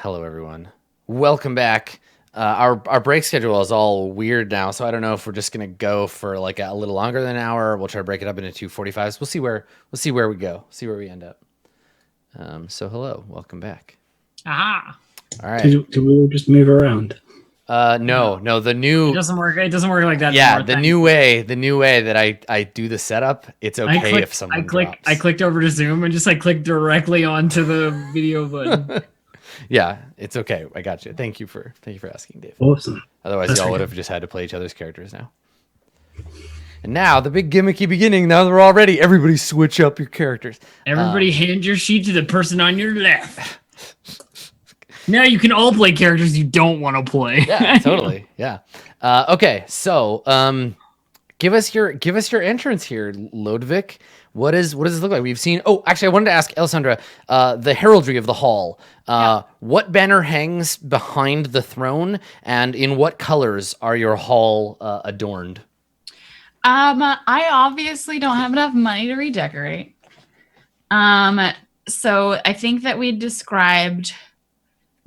Hello, everyone. Welcome back. Our break schedule is all weird now, so I don't know if we're just gonna go for like a little longer than an hour. We'll try to break it up into 2:45s. We'll see where we go. See where we end up. So hello, welcome back. Aha. All right. Do we all just move around? No. The new It doesn't work like that. yeah, anymore, the new way that I do the setup. It's okay if someone drops. I clicked over to Zoom and just clicked directly onto the video button. Yeah, it's okay. I got you. Thank you for asking, Dave. Awesome. Otherwise, That's y'all right. would have just had to play each other's characters now. And now the big gimmicky beginning. Now that we're all ready, everybody switch up your characters. Everybody hand your sheet to the person on your left. Now you can all play characters you don't want to play. Yeah, totally. Yeah. Okay, so give us your entrance here, Lodvik. What does this look like? We've seen. Oh, actually, I wanted to ask Alessandra the heraldry of the hall. What banner hangs behind the throne, and in what colors are your hall adorned? I obviously don't have enough money to redecorate. So I think that we described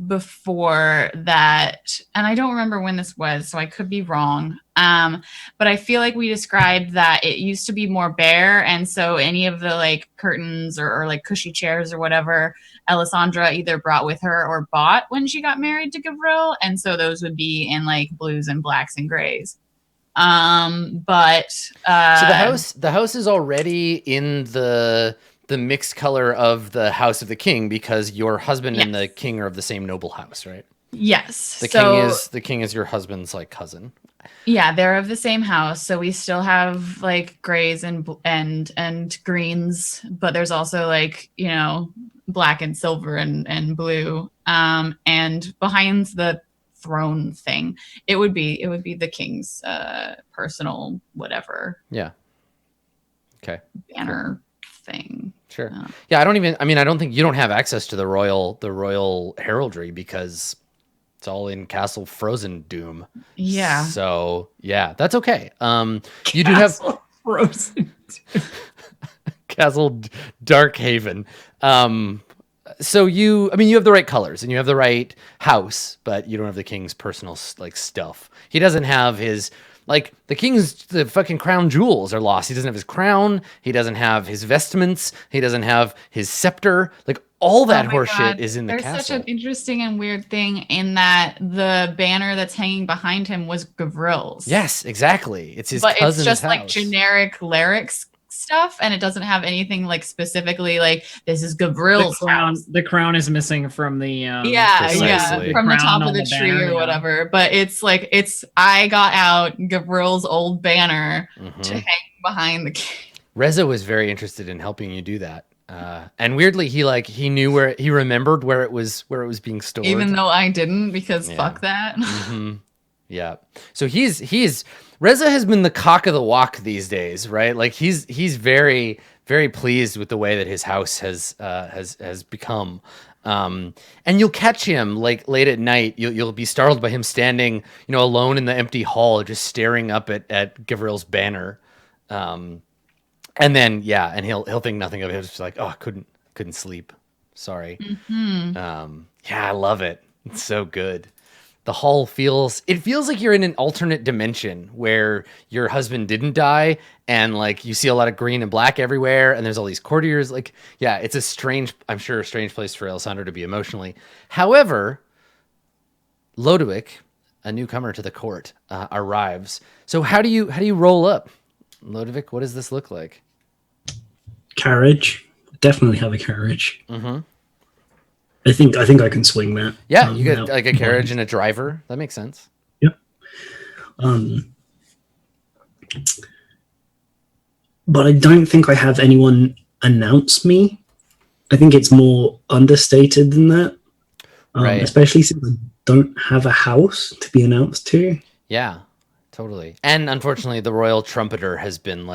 before that, and I don't remember when this was, so I could be wrong. But I feel like we described that it used to be more bare, and so any of the curtains or cushy chairs or whatever, Alessandra either brought with her or bought when she got married to Gavril, and so those would be in blues and blacks and grays. So the house is already in the mixed color of the house of the king because your husband and the king are of the same noble house, right? Yes. The king is your husband's cousin. Yeah, they're of the same house, so we still have grays and greens, but there's also black and silver and blue. And behind the throne thing, it would be the king's personal whatever. Yeah. Okay. Banner thing. Sure. Yeah, I don't think you don't have access to the royal heraldry because it's all in Castle Frozen Doom. Yeah. So yeah, that's okay. You do have Frozen Castle Darkhaven. So you have the right colors and you have the right house, but you don't have the king's personal stuff. He doesn't have his the fucking crown jewels are lost. He doesn't have his crown. He doesn't have his vestments. He doesn't have his scepter. All that horseshit is in the castle. There's such an interesting and weird thing in that the banner that's hanging behind him was Gavril's. Yes, exactly. It's his but cousin's it's just house. generic lyrics stuff, and it doesn't have anything specifically this is Gavril's house. The crown is missing from the Precisely. from the top of on the the tree banner, or whatever. But it's I got out Gavril's old banner to hang behind the king. Reza was very interested in helping you do that. And weirdly, he knew he remembered where it was being stored, even though I didn't, because fuck that. Mm-hmm. Yeah. So he's Reza has been the cock of the walk these days, right? He's very, very pleased with the way that his house has become. And you'll catch him late at night. You'll be startled by him standing, alone in the empty hall, just staring up at Gavril's banner. And then and he'll think nothing of it. It's just oh, couldn't sleep. Sorry. Mm-hmm. I love it. It's so good. The hall feels like you're in an alternate dimension where your husband didn't die, and you see a lot of green and black everywhere, and there's all these courtiers. It's a strange place for Alessandro to be emotionally. However, Lodvik, a newcomer to the court, arrives. So how do you roll up, Lodvik? What does this look like? Carriage. Definitely have a carriage. Mm-hmm. I think I can swing that. Yeah, you get a carriage and a driver. That makes sense. Yep. But I don't think I have anyone announce me. I think it's more understated than that. Right. Especially since I don't have a house to be announced to. Yeah, totally. And unfortunately, the royal trumpeter has been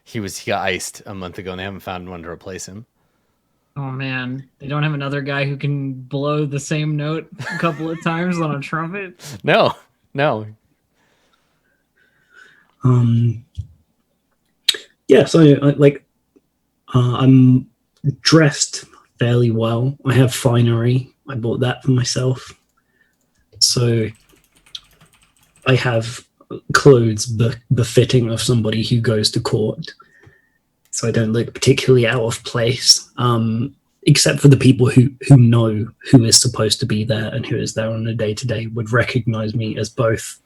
he got iced a month ago, and they haven't found one to replace him. Oh man, they don't have another guy who can blow the same note a couple of times on a trumpet? No. Yeah, so I'm dressed fairly well. I have finery. I bought that for myself. So I have clothes befitting of somebody who goes to court, so I don't look particularly out of place, except for the people who know who is supposed to be there and who is there on a day-to-day would recognize me as both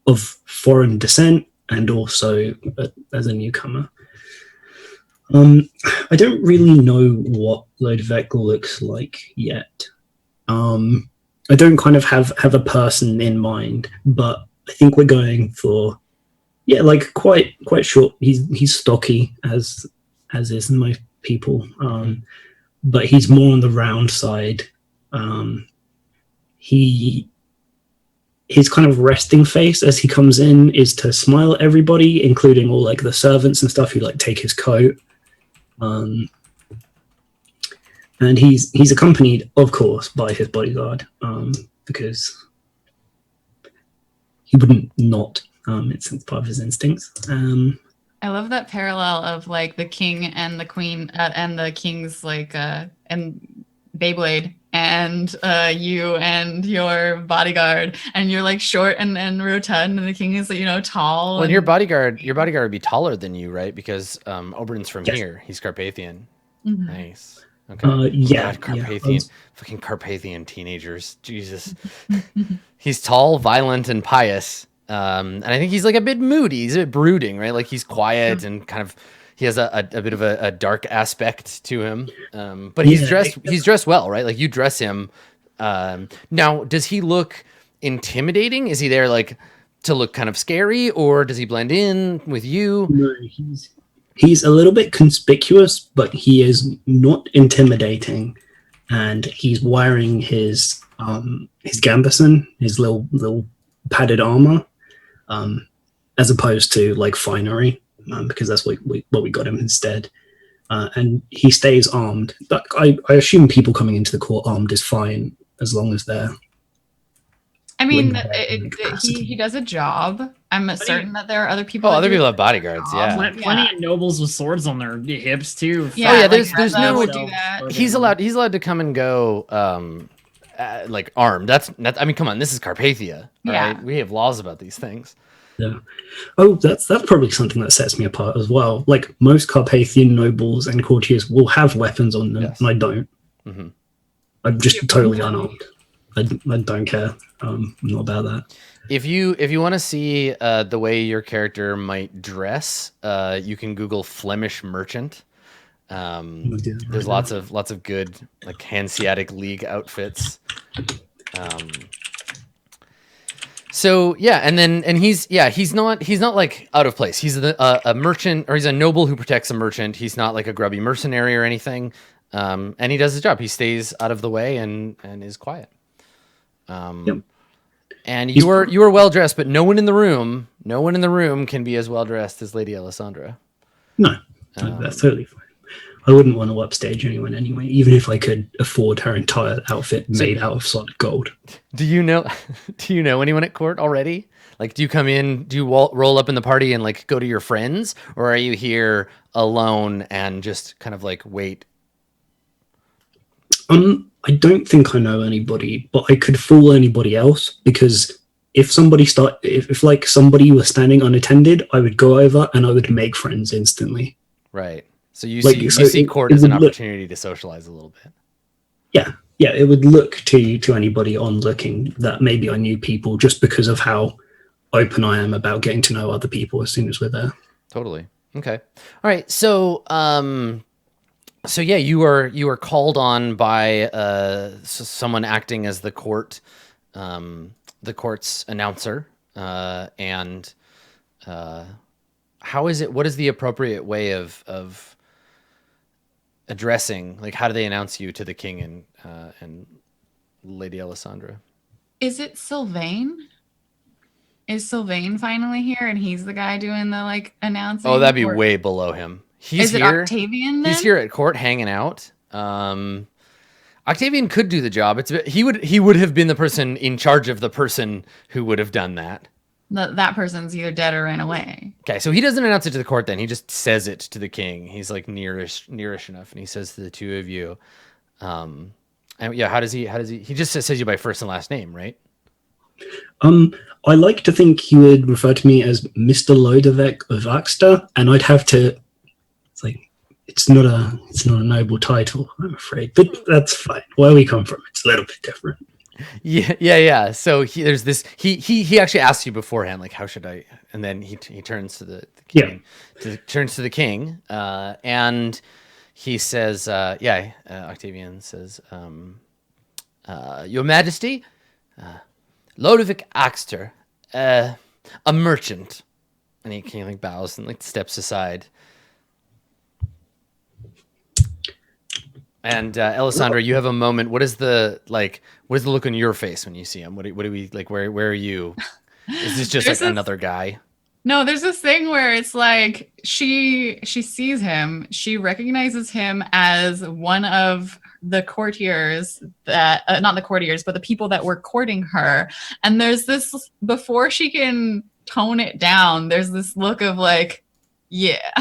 of foreign descent and also as a newcomer. I don't really know what Lodvec looks like yet. I don't kind of have a person in mind, but I think we're going for, yeah, like quite short. He's stocky as is most people, but he's more on the round side. His kind of resting face as he comes in is to smile at everybody, including all like the servants and stuff who like take his coat. And he's accompanied, of course, by his bodyguard, because he wouldn't not. It's part of his instincts. I love that parallel of like the king and the queen and the king's like and Beyblade and you and your bodyguard, and you're like short and rotund, and the king is, you know, tall. Well, and your bodyguard would be taller than you, right? Because Oberyn's from here. He's Carpathian. Mhm. Nice. Okay. Yeah, God, Carpathian, fucking Carpathian teenagers. Jesus. He's tall, violent, and pious. And I think he's like a bit moody. He's a bit brooding, right? Like he's quiet and kind of, he has a bit of a dark aspect to him. But he's dressed well, right? Like you dress him. Now, does he look intimidating? Is he there like to look kind of scary, or does he blend in with you? No, he's a little bit conspicuous, but he is not intimidating, and he's wearing his gambeson, his little padded armor, as opposed to like finery, because that's what we got him instead. And he stays armed. But I assume people coming into the court armed is fine as long as they're. I mean, he does a job. I'm certain that there are other people. Oh, that other do people a have bodyguards. Yeah. Plenty of nobles with swords on their hips too. Yeah, Oh, yeah, like there's no- would do that. He's allowed to come and go like armed. That's I mean, come on, this is Carpathia, right? Yeah. We have laws about these things. Yeah. Oh, that's probably something that sets me apart as well. Like most Carpathian nobles and courtiers will have weapons on them, and I don't. Mm-hmm. I'm just totally unarmed. I don't care. Not about that. If you want to see the way your character might dress, you can Google Flemish merchant. There's lots of good like Hanseatic League outfits. So yeah, and he's not like out of place. He's a merchant, or he's a noble who protects a merchant. He's not like a grubby mercenary or anything. And he does his job. He stays out of the way and is quiet. Yep. And you are well dressed, but no one in the room can be as well dressed as Lady Alessandra. No, that's totally fine. I wouldn't want to upstage anyone anyway, even if I could afford her entire outfit made out of solid gold. Do you know anyone at court already? Like, do you come in, do you roll up in the party and like go to your friends, or are you here alone and just kind of like wait? I don't think I know anybody, but I could fool anybody else, because if somebody like somebody was standing unattended, I would go over and I would make friends instantly. Right. So you Like, see court as an opportunity to socialize a little bit. Yeah, it would look to anybody onlooking that maybe I knew people, just because of how open I am about getting to know other people as soon as we're there. Totally. Okay. All right. So, so yeah, you are called on by someone acting as the court's announcer, and how is it? What is the appropriate way of addressing? Like, how do they announce you to the king and Lady Alessandra? Is it Sylvain? Is Sylvain finally here, and he's the guy doing the like announcing? Oh, that'd be way below him. He's is it here. Octavian then? He's here at court hanging out. Octavian could do the job. He would have been the person in charge of the person who would have done that. That person's either dead or ran away. Okay, so he doesn't announce it to the court then. He just says it to the king. He's like nearish enough, and he says to the two of you, And yeah, how does he? He just says you by first and last name, right? I like to think he would refer to me as Mr. Lodevek of Axter, and I'd have to. It's like it's not a noble title, I'm afraid, but that's fine. Where we come from, it's a little bit different. Yeah. So there's this. He actually asks you beforehand, like, how should I? And then he turns to the king. Turns to the king, and he says, Octavian says, Your Majesty, Lodevik Axter, a merchant, and he kind of like bows and like steps aside. And Elisandra, you have a moment. What is the look on your face when you see him? What do we like? Where are you? Is this just like another guy? No, there's this thing where it's like she sees him, she recognizes him as one of the courtiers that not the courtiers, but the people that were courting her. And there's this, before she can tone it down, there's this look of like, yeah,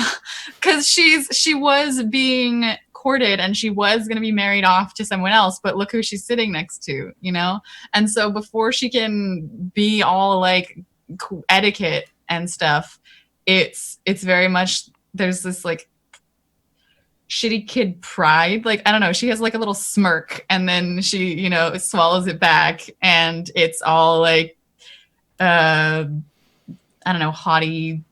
because she was being courted and she was going to be married off to someone else, but look who she's sitting next to, you know? And so before she can be all like etiquette and stuff, it's very much, there's this like shitty kid pride, like I don't know, she has like a little smirk and then she, you know, swallows it back and it's all like I don't know, haughty,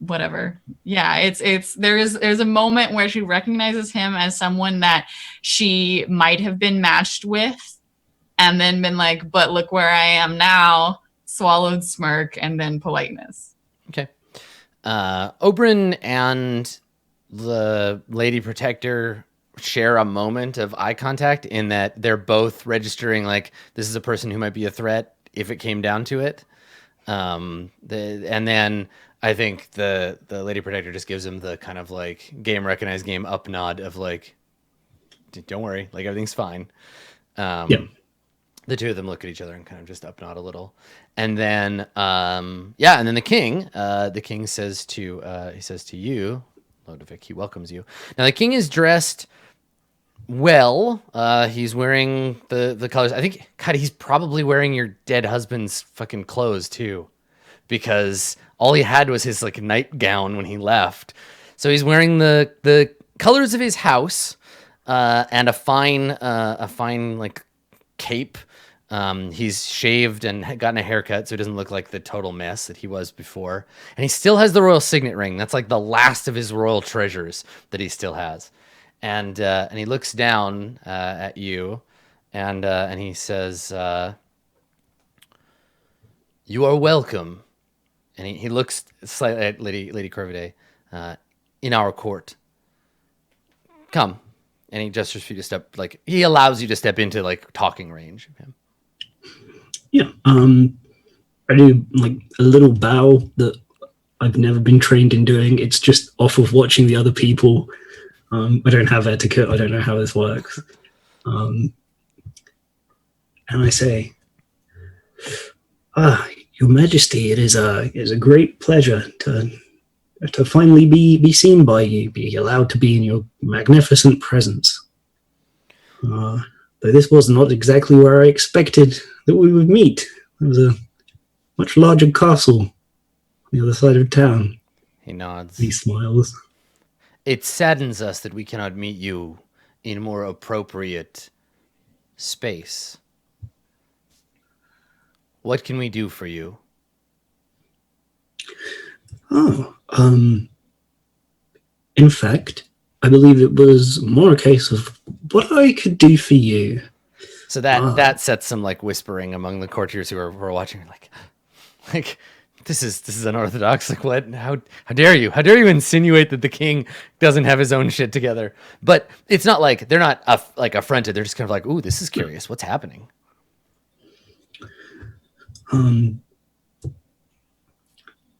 whatever. Yeah, it's there's a moment where she recognizes him as someone that she might have been matched with and then been like, but look where I am now, swallowed smirk and then politeness. Okay. Oberyn and the Lady Protector share a moment of eye contact in that they're both registering like this is a person who might be a threat if it came down to it. And then I think the Lady Protector just gives him the kind of like game recognized game up nod of like, don't worry, like everything's fine. The two of them look at each other and kind of just up nod a little. And then, and then the king says to you, Lodevik, he welcomes you. Now the king is dressed well. He's wearing the colors. I think, God, he's probably wearing your dead husband's fucking clothes too, because all he had was his like nightgown when he left. So he's wearing the colors of his house, and a fine like cape. He's shaved and gotten a haircut, so he doesn't look like the total mess that he was before. And he still has the royal signet ring. That's like the last of his royal treasures that he still has. And he looks down at you, and he says, "You are welcome." And he looks slightly at Lady Corvidae, in our court. Come. And he gestures for you to step, like he allows you to step into like talking range of him. Yeah. I do like a little bow that I've never been trained in doing. It's just off of watching the other people. I don't have etiquette. I don't know how this works. And I say, Your Majesty, it is a great pleasure to finally be seen by you, be allowed to be in your magnificent presence. Though this was not exactly where I expected that we would meet. There was a much larger castle on the other side of town. He nods. He smiles. It saddens us that we cannot meet you in a more appropriate space. What can we do for you? In fact, I believe it was more a case of what I could do for you. So that sets some like whispering among the courtiers who are watching, like this is unorthodox. Like what? How dare you? How dare you insinuate that the king doesn't have his own shit together? But it's not like they're not like affronted. They're just kind of like, ooh, this is curious. What's happening?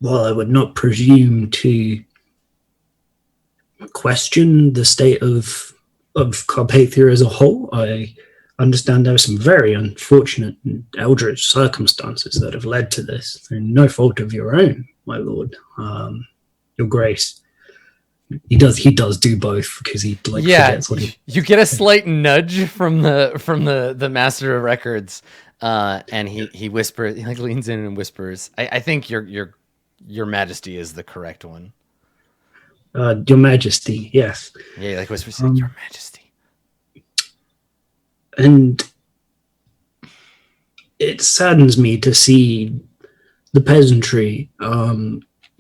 Well, I would not presume to question the state of Carpathia as a whole. I understand there are some very unfortunate and eldritch circumstances that have led to this through no fault of your own, my lord. Your grace, He does do both because he like forgets what he. You get a slight nudge from the master of records, and he whispers, he like leans in and whispers, I think your majesty is the correct one. Your Majesty, yes. Yeah, he like whispers, like, your majesty. And it saddens me to see the peasantry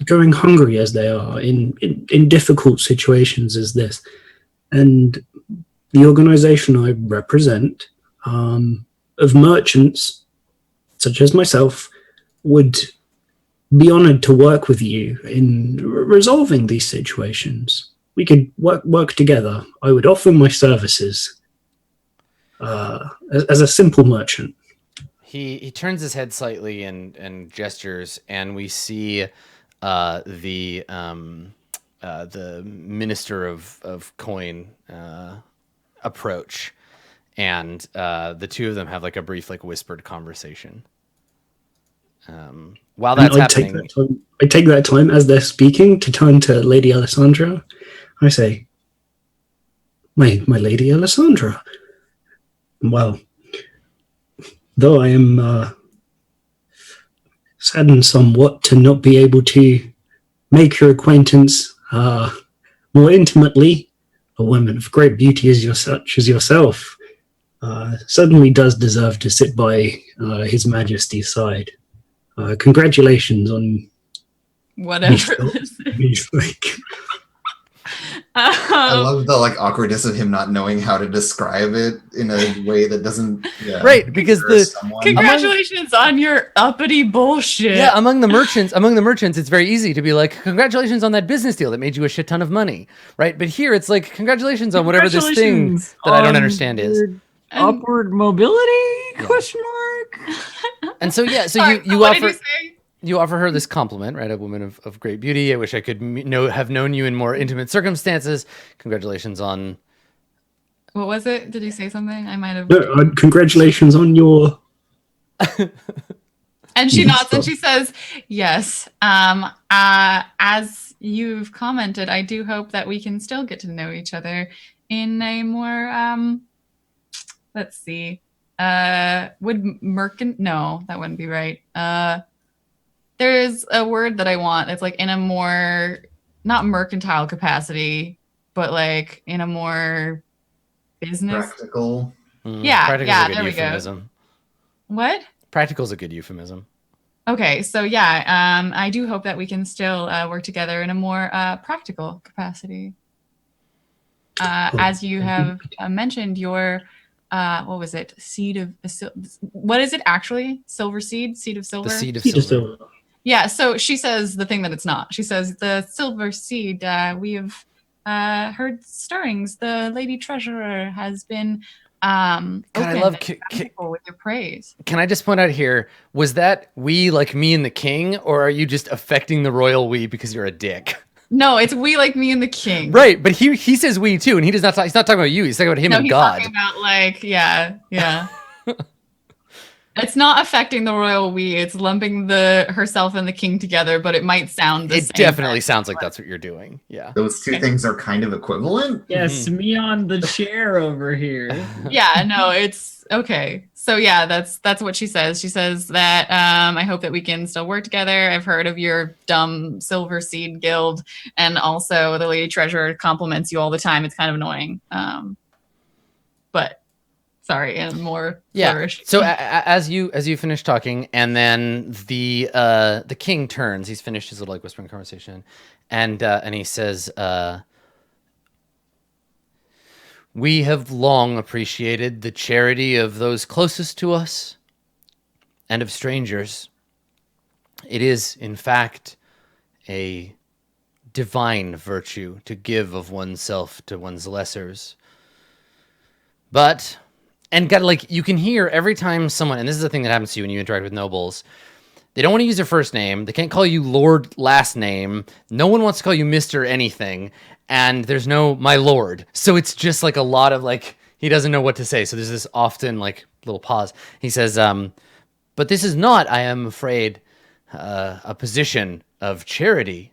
going hungry as they are in difficult situations as this. And the organization I represent, of merchants such as myself, would be honored to work with you in resolving these situations. We could work together. I would offer my services as a simple merchant. He turns his head slightly and gestures, and we see the minister of coin approach, and the two of them have like a brief like whispered conversation. While that's happening, I take that time as they're speaking to turn to Lady Alessandra. I say, my Lady Alessandra. Well, though I am saddened somewhat to not be able to make your acquaintance more intimately, a woman of great beauty as yourself certainly does deserve to sit by His Majesty's side. Congratulations on Whatever. I love the like awkwardness of him not knowing how to describe it in a way that doesn't right, because Congratulations on your uppity bullshit. Yeah, among the merchants, it's very easy to be like, congratulations on that business deal that made you a shit ton of money, right? But here it's like, congratulations on whatever this thing that I don't understand is. Upward mobility? Question mark. And so yeah, so Sorry, you what offer. did you say? You offer her this compliment, right? A woman of great beauty. I wish I could have known you in more intimate circumstances. Congratulations on... What was it? Did you say something? I might have... No, congratulations on your... And she nods and she says, yes. As you've commented, I do hope that we can still get to know each other in a more... let's see. No, that wouldn't be right. There's a word that I want. It's like in a more, not mercantile capacity, but like in a more business. Practical. Yeah, there we go. What? Practical is a good euphemism. Okay, so yeah, I do hope that we can still work together in a more practical capacity. As you have mentioned, your, what was it? What is it actually? Silver seed? Seed of silver? The seed of silver. Yeah, so she says the thing that it's not. She says the silver seed, we have heard stirrings. The Lady Treasurer has been open with your praise. Can I just point out here, was that we like me and the king, or are you just affecting the royal we because you're a dick? No, it's we like me and the king. Right, but he says we too, and he's not talking about you. He's talking about him and God. He's talking about like, yeah. It's not affecting the royal we. It's lumping herself and the king together, but it might sound the same. It definitely sounds like that's what you're doing. Yeah. Those two things are kind of equivalent. Yes, me on the chair over here. Yeah, no, it's okay. So yeah, that's what she says. She says that I hope that we can still work together. I've heard of your dumb Silver Seed Guild, and also the Lady Treasurer compliments you all the time. It's kind of annoying. But sorry, and more flourish. So as you finish talking, and then the king turns. He's finished his little like whispering conversation, and he says, "We have long appreciated the charity of those closest to us, and of strangers. It is, in fact, a divine virtue to give of oneself to one's lessers. But." And God, like you can hear every time someone, and this is the thing that happens to you when you interact with nobles, they don't want to use their first name. They can't call you Lord last name. No one wants to call you Mr. anything. And there's no my Lord. So it's just like a lot of like, he doesn't know what to say. So there's this often like little pause. He says, but this is not, I am afraid, a position of charity.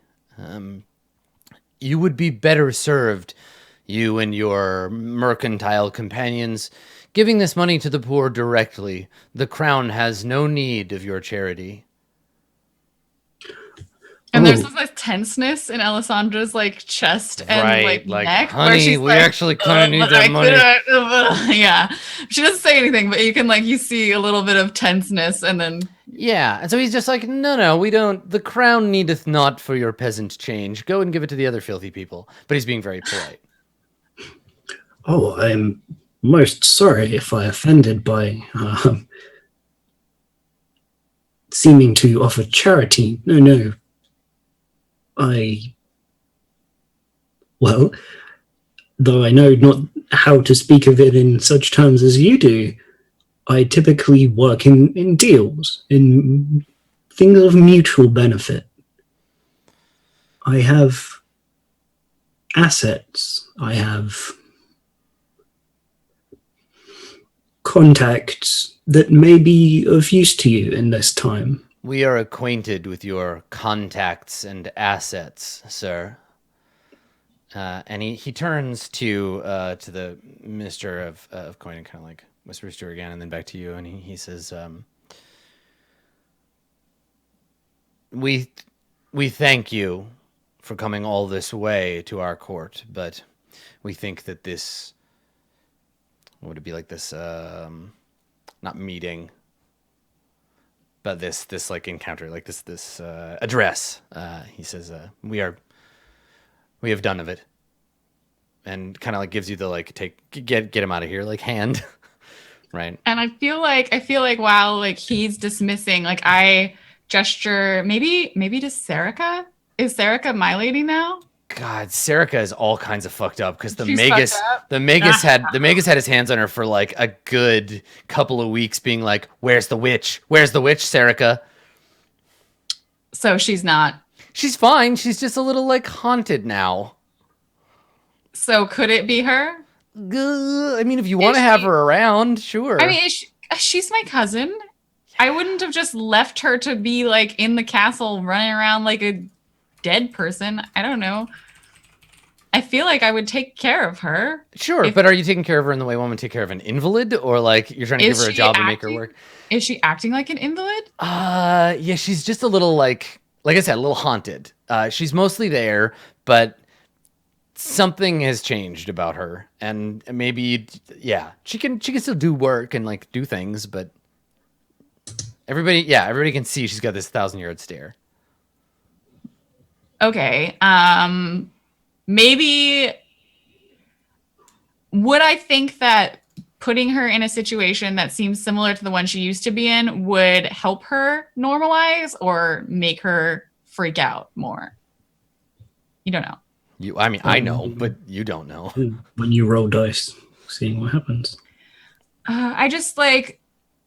you would be better served, you and your mercantile companions, giving this money to the poor directly. The crown has no need of your charity. And there's Oh. this tenseness in Alessandra's like chest and Right, like neck, where honey, she's we like, actually kind of need but that I money. couldn't. Yeah, she doesn't say anything, but you can like you see a little bit of tenseness, and then Yeah, and so he's just like, no, we don't. The crown needeth not for your peasant change. Go and give it to the other filthy people. But he's being very polite. Oh, I'm most sorry if I offended by seeming to offer charity. No. Well, though I know not how to speak of it in such terms as you do, I typically work in deals, in things of mutual benefit. I have assets. I have contacts that may be of use to you in this time. We are acquainted with your contacts and assets, sir. And he turns to the Minister of Coin and kind of like whispers to her again, and then back to you, and he says, "We thank you for coming all this way to our court, but we think that this, what would it be like this, not meeting, but this like encounter, like this address." He says, "We have done of it," and kind of like gives you the like get him out of here like hand, right? and I feel like while like he's dismissing, like I gesture maybe to Serica. Is Serica my lady now? God, Serica is all kinds of fucked up because the She's Magus fucked up? had his hands on her for like a good couple of weeks, being like, "Where's the witch? Where's the witch, Serica?" So she's not. She's fine. She's just a little like haunted now. So could it be her? I mean, if you want to Is have she- her around, sure. I mean, she's my cousin. I wouldn't have just left her to be like in the castle running around like a dead person. I don't know. I feel like I would take care of her. Sure, but are you taking care of her in the way one would take care of an invalid, or like you're trying to give Is her a she job and make her acting- work? Is she acting like an invalid? Yeah, she's just a little like I said, a little haunted. She's mostly there, but something has changed about her, and maybe she can still do work and like do things, but everybody can see she's got this 1,000-yard stare. Okay. Maybe would I think that putting her in a situation that seems similar to the one she used to be in would help her normalize or make her freak out more? You don't know. I know, but you don't know. When you roll dice, seeing what happens. I just like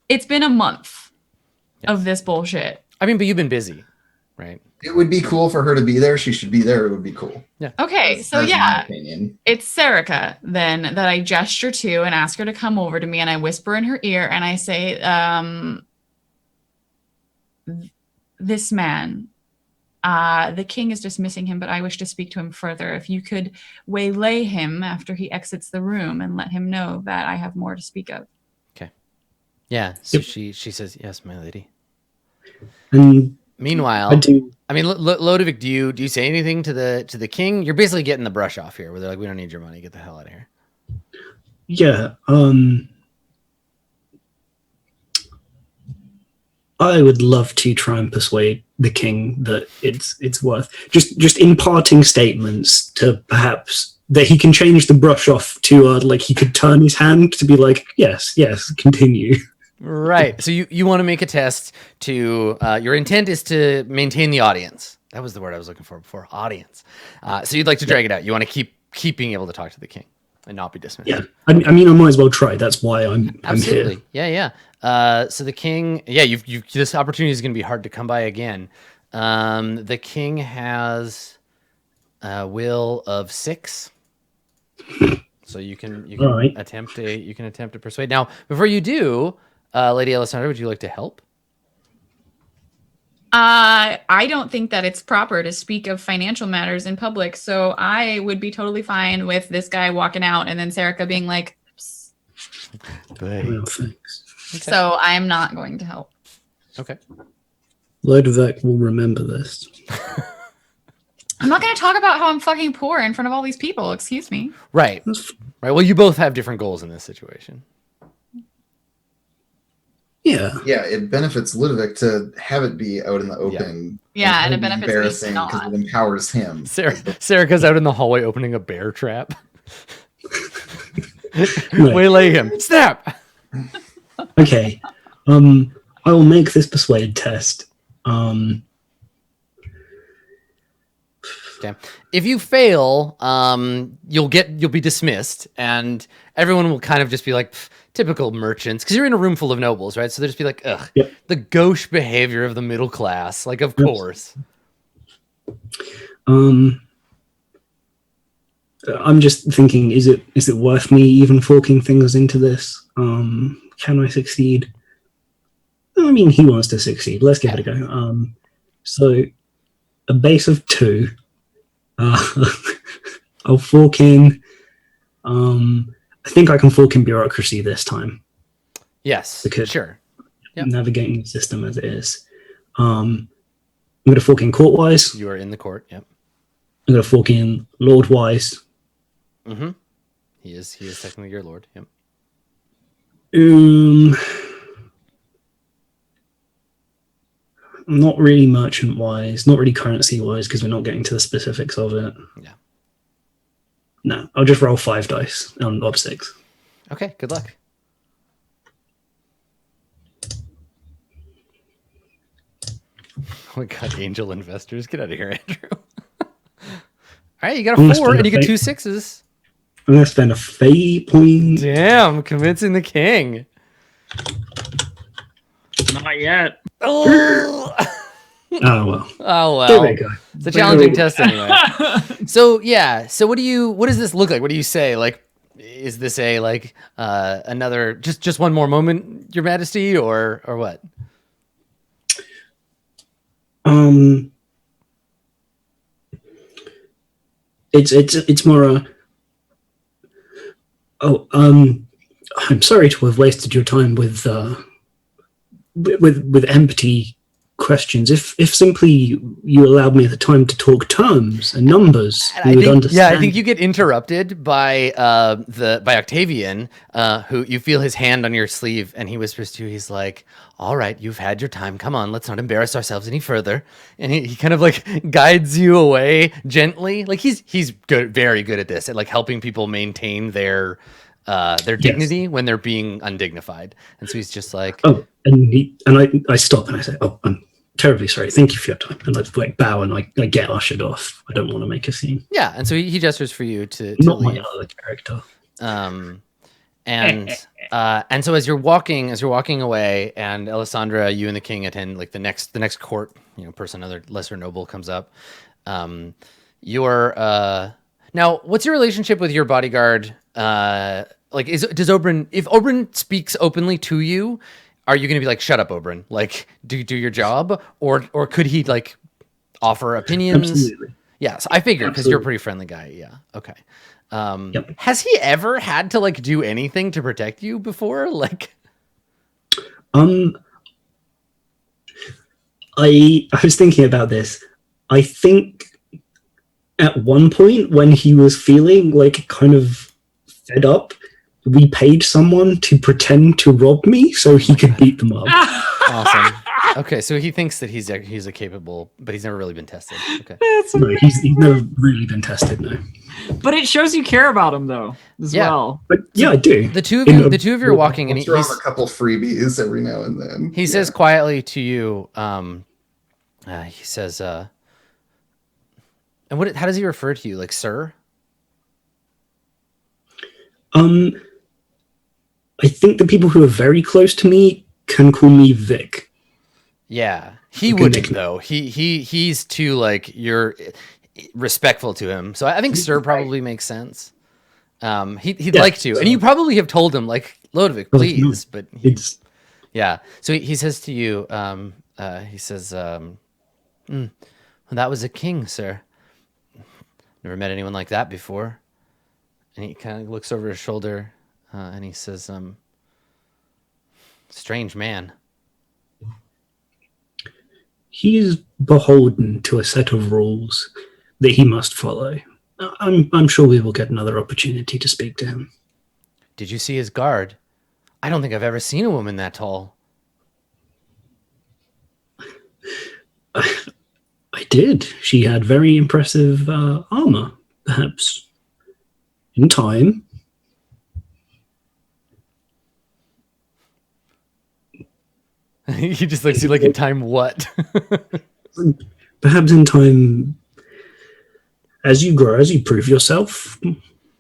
it's been a month of this bullshit. I mean, but you've been busy, right? It would be cool for her to be there. She should be there. It would be cool. Okay, so That's my yeah, opinion. it's Serica then that I gesture to and ask her to come over to me, and I whisper in her ear and I say, this man, the king is dismissing him, but I wish to speak to him further. If you could waylay him after he exits the room and let him know that I have more to speak of. Okay. Yeah. So Yep. she says, "Yes, my lady." And Meanwhile, I do. I mean, Lodovic, do you say anything to the king? You're basically getting the brush off here, where they're like, "We don't need your money. Get the hell out of here." Yeah. I would love to try and persuade the king that it's worth just in parting statements to perhaps that he can change the brush off to like he could turn his hand to be like yes, continue. Right. So you want to make a test to your intent is to maintain the audience. That was the word I was looking for before. Audience. So you'd like to drag it out. You want to keep being able to talk to the king and not be dismissed. Yeah. I mean, I might as well try. That's why I'm Absolutely. here. Yeah. So the king, you this opportunity is going to be hard to come by again. The king has a will of 6. So you can right. attempt to persuade. Now, before you do, Lady Alessandra, would you like to help? I don't think that it's proper to speak of financial matters in public, so I would be totally fine with this guy walking out and then Serica being like, "Psst." Well, thanks. So I am not going to help. Okay. Ludovic will remember this. I'm not going to talk about how I'm fucking poor in front of all these people. Excuse me. Right. Right. Well, you both have different goals in this situation. Yeah. Yeah, it benefits Ludovic to have it be out in the open. Yeah, and it it's benefits me to embarrassing not. because it empowers him. Sarah's out in the hallway opening a bear trap. Right. Waylay him. Snap. Okay. I will make this persuade test. Okay. If you fail, you'll be dismissed, and everyone will kind of just be like, typical merchants, because you're in a room full of nobles, right? So they'll just be like, ugh, Yep. the gauche behavior of the middle class. Like, of course. I'm just thinking, is it worth me even forking things into this? Can I succeed? I mean, he wants to succeed. Let's give it a go. So a base of 2. I'll fork in. I think I can fork in bureaucracy this time. Yes. Because sure. Yep. Navigating the system as it is. I'm going to fork in court-wise. You are in the court. Yep. I'm going to fork in lord-wise. Mm-hmm. He is technically your lord. Yep. Not really merchant-wise, not really currency-wise, because we're not getting to the specifics of it. Yeah. No, I'll just roll 5 dice on Ob 6. Okay, good luck. Oh my god, angel investors. Get out of here, Andrew. All right, you got a 4 and you get 2 6s. I'm going to spend a fate point. Damn, convincing the king. Not yet. Oh, Oh, well. oh well. There we go. It's a challenging test anyway. So what does this look like? What do you say? Like, is this a another just one more moment, Your Majesty, or what? It's more a. I'm sorry to have wasted your time with empty questions. If simply you allowed me the time to talk terms and numbers, you would understand. Yeah, I think you get interrupted by Octavian, who you feel his hand on your sleeve, and he whispers to you. He's like, "All right, you've had your time. Come on, let's not embarrass ourselves any further." And he kind of like guides you away gently. Like he's good, very good at this, at like helping people maintain their dignity when they're being undignified. And so he's just like, "Oh," and I stop and I say, "Oh, I'm terribly sorry. Thank you for your time." And I like bow and I get ushered off. I don't want to make a scene. Yeah, and so he gestures for you to Not leave. my other character. And so as you're walking away, and Alessandra, you and the king attend like the next court, person, another lesser noble comes up. You're now, what's your relationship with your bodyguard? Does Oberyn, if Oberyn speaks openly to you, are you going to be like, "Shut up, Oberyn, like do your job," or could he like offer opinions? Absolutely. Yeah, so I figured, because you're a pretty friendly guy. Yeah. Okay. Yep. Has he ever had to like do anything to protect you before? Like, I was thinking about this. I think at one point when he was feeling like kind of fed up, we paid someone to pretend to rob me so he could beat them up. awesome. Okay, so he thinks that he's a capable, but he's never really been tested. Okay. No, he's never really been tested, no. But it shows you care about him, though, as well. But yeah, I do. The two of you are walking, and Throw him a couple freebies every now and then. he says quietly to you, he says, and how does he refer to you? Like, sir? I think the people who are very close to me can call me Vic. Yeah, he wouldn't though. He's too like, you're respectful to him, so I think sir probably makes sense. He'd like to, and you probably have told him like, "Ludovic, please," but It's yeah. So he says to you, he says, "That was a king, sir. Never met anyone like that before." And he kind of looks over his shoulder, and he says, "Strange man." He is beholden to a set of rules that he must follow. I'm sure we will get another opportunity to speak to him. Did you see his guard? I don't think I've ever seen a woman that tall. I did. She had very impressive armor, perhaps. In time. He just looks at you like, in time what? Perhaps in time, as you grow, as you prove yourself,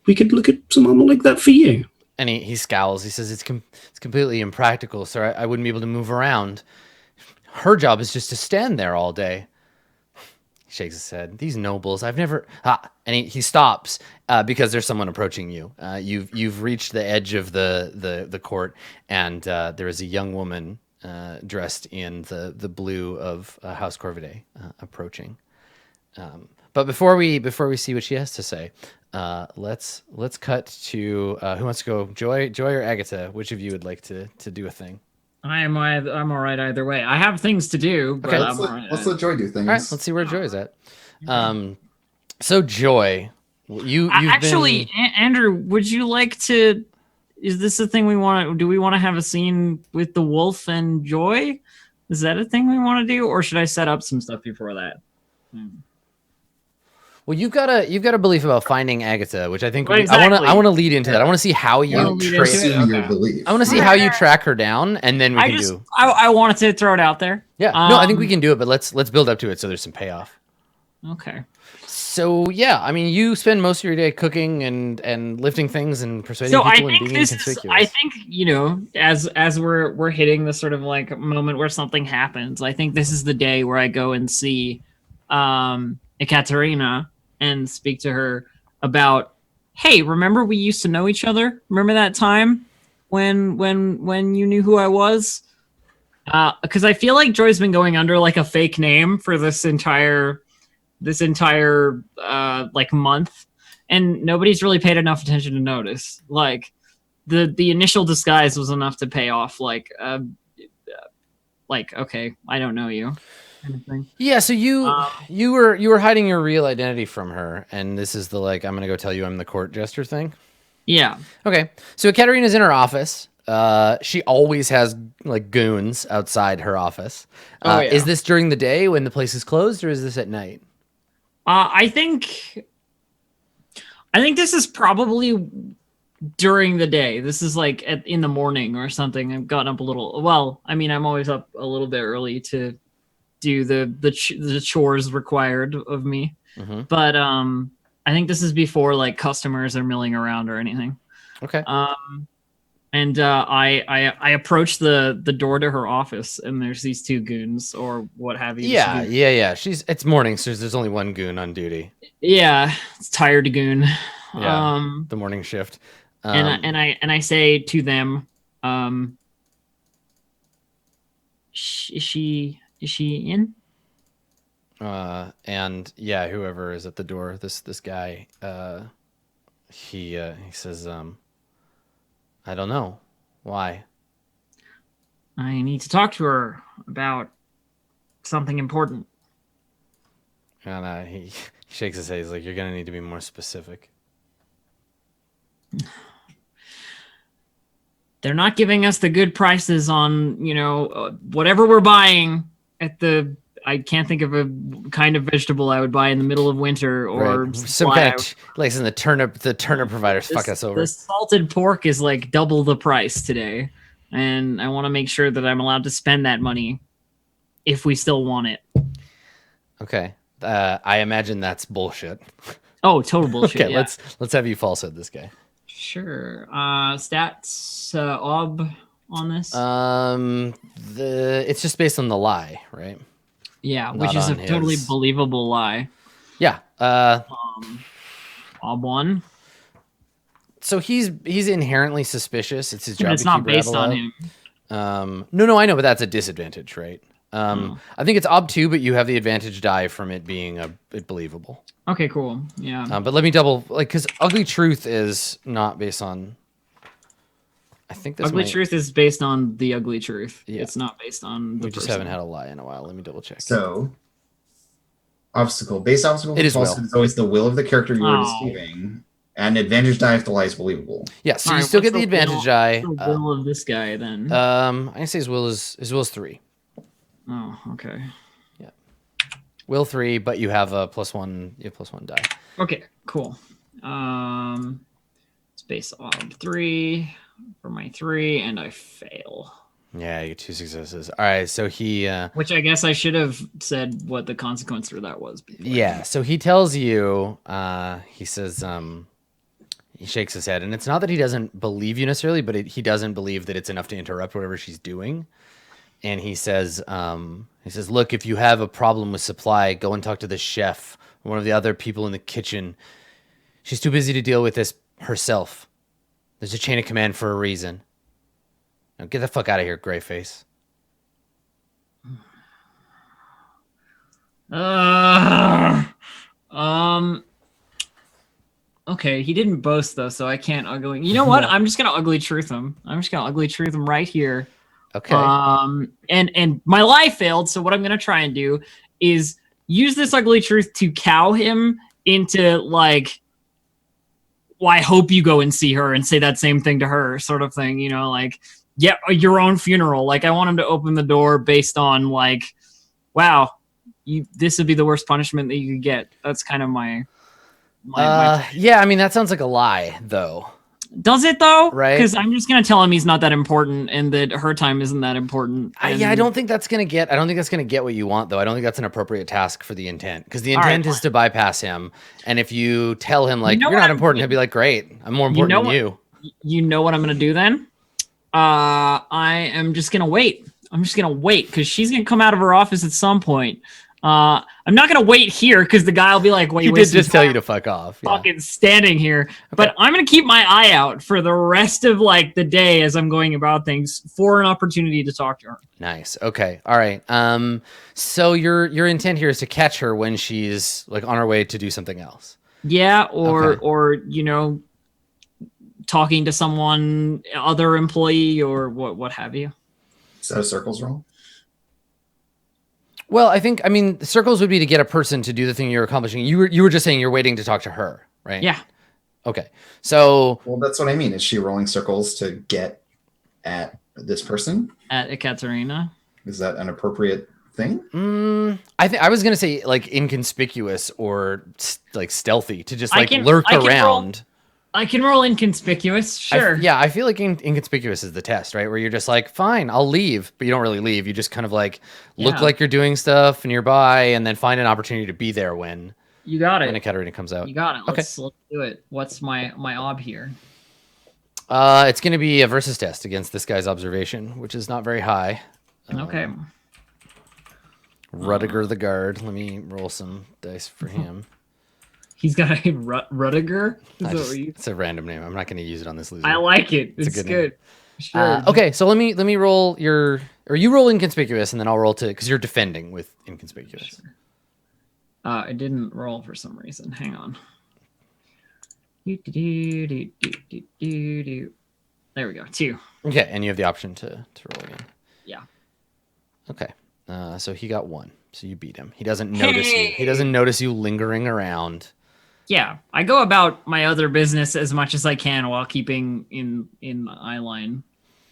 we could look at some armor like that for you. And he scowls. He says, it's completely impractical, sir. I wouldn't be able to move around. Her job is just to stand there all day. He shakes his head. These nobles, I've never... And he stops because there's someone approaching you. You've reached the edge of the court, and there is a young woman dressed in the blue of House Corvidae approaching. But before we see what she has to say, let's cut to who wants to go, Joy or Agatha? Which of you would like to do a thing? I'm all right either way. I have things to do, but Okay. Let's let Joy do things. All right, let's see where Joy is at. So Joy, you've actually, been... Andrew, would you like to? Is this a thing we want to? Do we want to have a scene with the wolf and Joy? Is that a thing we want to do, or should I set up some stuff before that? Well, you've got a belief about finding Agatha, which I think Right, exactly. I want to lead into that. I want to see how you lead into trace. it? Pursue your Okay. belief. I want to see how you track her down, and then we can do. I wanted to throw it out there. Yeah, no, I think we can do it, but let's build up to it so there's some payoff. Okay. So yeah, I mean, you spend most of your day cooking and lifting things and persuading So I people and think being this inconspicuous. is. I think as we're hitting the sort of like moment where something happens. I think this is the day where I go and see Ekaterina and speak to her about, hey, remember we used to know each other? Remember that time when you knew who I was? Because I feel like Joy's been going under like a fake name for this entire like month, and nobody's really paid enough attention to notice. Like the initial disguise was enough to pay off. Like okay, I don't know you. Kind of thing. Yeah, so you were hiding your real identity from her, and this is the like, I'm gonna go tell you I'm the court jester thing. Yeah. Okay, so Katerina's in her office. She always has like goons outside her office. Yeah. Is this during the day when the place is closed, or is this at night? I think this is probably during the day. This is like in the morning or something. I've gotten up a little. Well, I mean, I'm always up a little bit early to do the chores required of me. Mm-hmm. But I think this is before like customers are milling around or anything. Okay. And I approach the door to her office, and there's these two goons or what have you. Yeah. It's morning, so there's only one goon on duty. Yeah, it's tired goon. Yeah, the morning shift. And I say to them, is she in? And yeah, whoever is at the door, this guy, he says, I don't know. Why? I need to talk to her about something important. And he shakes his head. He's like, you're gonna need to be more specific. They're not giving us the good prices on, whatever we're buying at the. I can't think of a kind of vegetable I would buy in the middle of winter, or right. Some kind of like in the turnip providers fuck us over. The salted pork is like double the price today, and I want to make sure that I'm allowed to spend that money if we still want it. Okay, I imagine that's bullshit. Oh, total bullshit. Okay, yeah. let's have you false at this guy. Sure. Stats ob on this. It's just based on the lie, right? Yeah, Not which is a on totally his. believable lie. Yeah. Ob 1. So he's inherently suspicious. It's his job. And it's to not keep based Rebel on out. him. No, I know, but that's a disadvantage, right? I think it's obtuse, but you have the advantage die from it being believable. Okay, cool. Yeah. But let me double, like, because ugly truth is not based on. I think this Ugly might, truth is based on the ugly truth. Yeah. It's not based on the we just person. haven't had a lie in a while. Let me double check. So, base obstacle. It is falsehood will. is always the will of the character you are Oh. deceiving, and advantage die if the lie is believable. Yeah, so All you right, still what's get the the advantage will- die. The will of this guy then. I say his will is 3. Oh, okay. Will 3, but you have a +1. You have +1 die. Okay, cool. Space ob 3 for my 3, and I fail. Yeah, you get 2 successes. All right, so he. Which I guess I should have said what the consequence for that was. before. Yeah, so he tells you. He says. He shakes his head, and it's not that he doesn't believe you necessarily, but he doesn't believe that it's enough to interrupt whatever she's doing. And he says, look, if you have a problem with supply, go and talk to the chef, or one of the other people in the kitchen. She's too busy to deal with this herself. There's a chain of command for a reason. Now get the fuck out of here, Greyface. Okay, he didn't boast though, so I can't ugly. You know what? I'm just gonna ugly truth him. Right here. Okay. And my lie failed, so what I'm gonna try and do is use this ugly truth to cow him into like, well, I hope you go and see her and say that same thing to her, sort of thing, you know, like, yeah, your own funeral. Like, I want him to open the door based on like, wow, this would be the worst punishment that you could get. That's kind of my yeah, I mean, that sounds like a lie, though. Does it though? Right. Because I'm just gonna tell him he's not that important and that her time isn't that important. I don't think that's gonna get. I don't think that's gonna get what you want, though. I don't think that's an appropriate task for the intent, because the All right, intent is to bypass him. And if you tell him like, You know you're what not I'm important, he'll be like, great, I'm more important than you. You know what I'm gonna do then? I am just gonna wait. I'm just gonna wait because she's gonna come out of her office at some point. I'm not gonna wait here because the guy will be like, "Wait, He did just tell you to fuck off. Yeah. fucking standing here." But I'm gonna keep my eye out for the rest of like the day as I'm going about things for an opportunity to talk to her. Nice. Okay. All right. So your intent here is to catch her when she's like on her way to do something else. Yeah, or Okay. or you know, talking to someone, other employee, or what have you. Is that a circles roll? Well, I mean, the circles would be to get a person to do the thing you're accomplishing. You were just saying you're waiting to talk to her, right? Yeah. Okay. So Well, that's what I mean. Is she rolling circles to get at this person? At Ekaterina. Is that an appropriate thing? I was gonna say like inconspicuous or like stealthy to just I like can- lurk I can roll- around. I can roll inconspicuous, sure. I feel like inconspicuous is the test, right? Where you're just like, fine, I'll leave, but you don't really leave. You just kind of like look Yeah. like you're doing stuff nearby, and then find an opportunity to be there when You got a it. Katarina comes out. You got it. Okay. Let's do it. What's my ob here? It's gonna be a versus test against this guy's observation, which is not very high. Okay. Rudiger the guard. Let me roll some dice for him. He's got a Rudiger. Is that what you- It's a random name. I'm not going to use it on this loser. I like it. It's a It's good good. Sure. Okay, so let me roll you roll inconspicuous, and then I'll roll because you're defending with inconspicuous. I didn't roll for some reason. Hang on. There we go. 2. Okay, and you have the option to roll again. Yeah. Okay, so he got 1, so you beat him. He doesn't notice you. He doesn't notice you lingering around. Yeah, I go about my other business as much as I can while keeping in the eye line,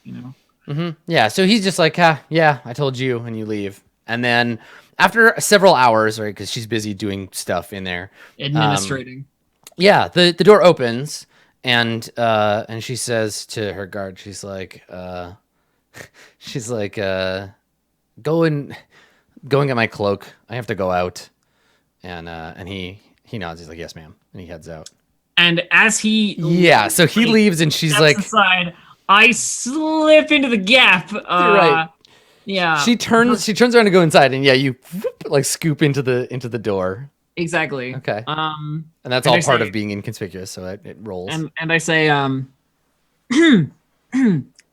you know. Yeah, so he's just like, yeah, I told you, and you leave. And then after several hours, right, because she's busy doing stuff in there. Administrating. Yeah, the door opens, and she says to her guard, she's like, go and get my cloak. I have to go out. And he nods. He's like, yes, ma'am, and he heads out. And as he So he leaves, and she's steps like, aside, I slip into the gap. right. Yeah. She turns around to go inside, and you like scoop into the door. Exactly. Okay. And And that's And all I part say- of being inconspicuous, so it rolls. I say,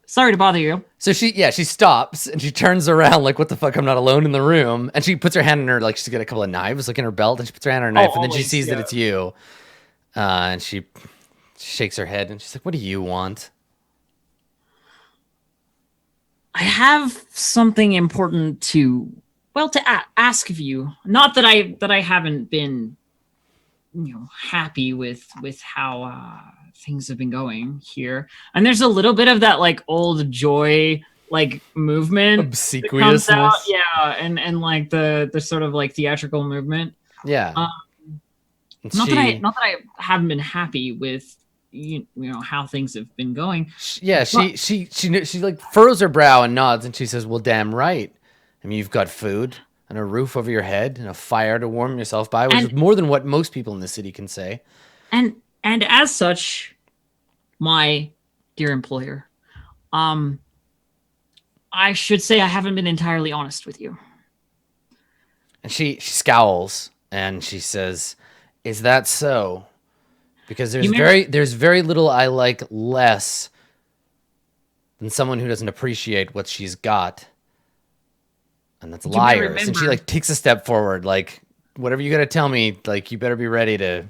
Sorry to bother you. So she stops and she turns around like, what the fuck? I'm not alone in the room. And she puts her hand in her, like she's got a couple of knives like in her belt, and she puts her hand in her knife, and then she always, sees that yeah. it's you. And she shakes her head and she's like, what do you want? I have something important to ask of you. Not that I haven't been, happy with how things have been going here. And there's a little bit of that like old joy like movement that comes Obsequiousness. out, yeah, and like the sort of like theatrical movement. Yeah. Not that I haven't been happy with how things have been going. Yeah, she like furrows her brow and nods, and she says, well, damn right. I mean, you've got food and a roof over your head and a fire to warm yourself by, which is more than what most people in the city can say. And as such, my dear employer, I should say I haven't been entirely honest with you. And she scowls and she says, is that so? Because there's very little I like less than someone who doesn't appreciate what she's got. And that's liars. And she like takes a step forward, like, whatever you got to tell me, like, you better be ready to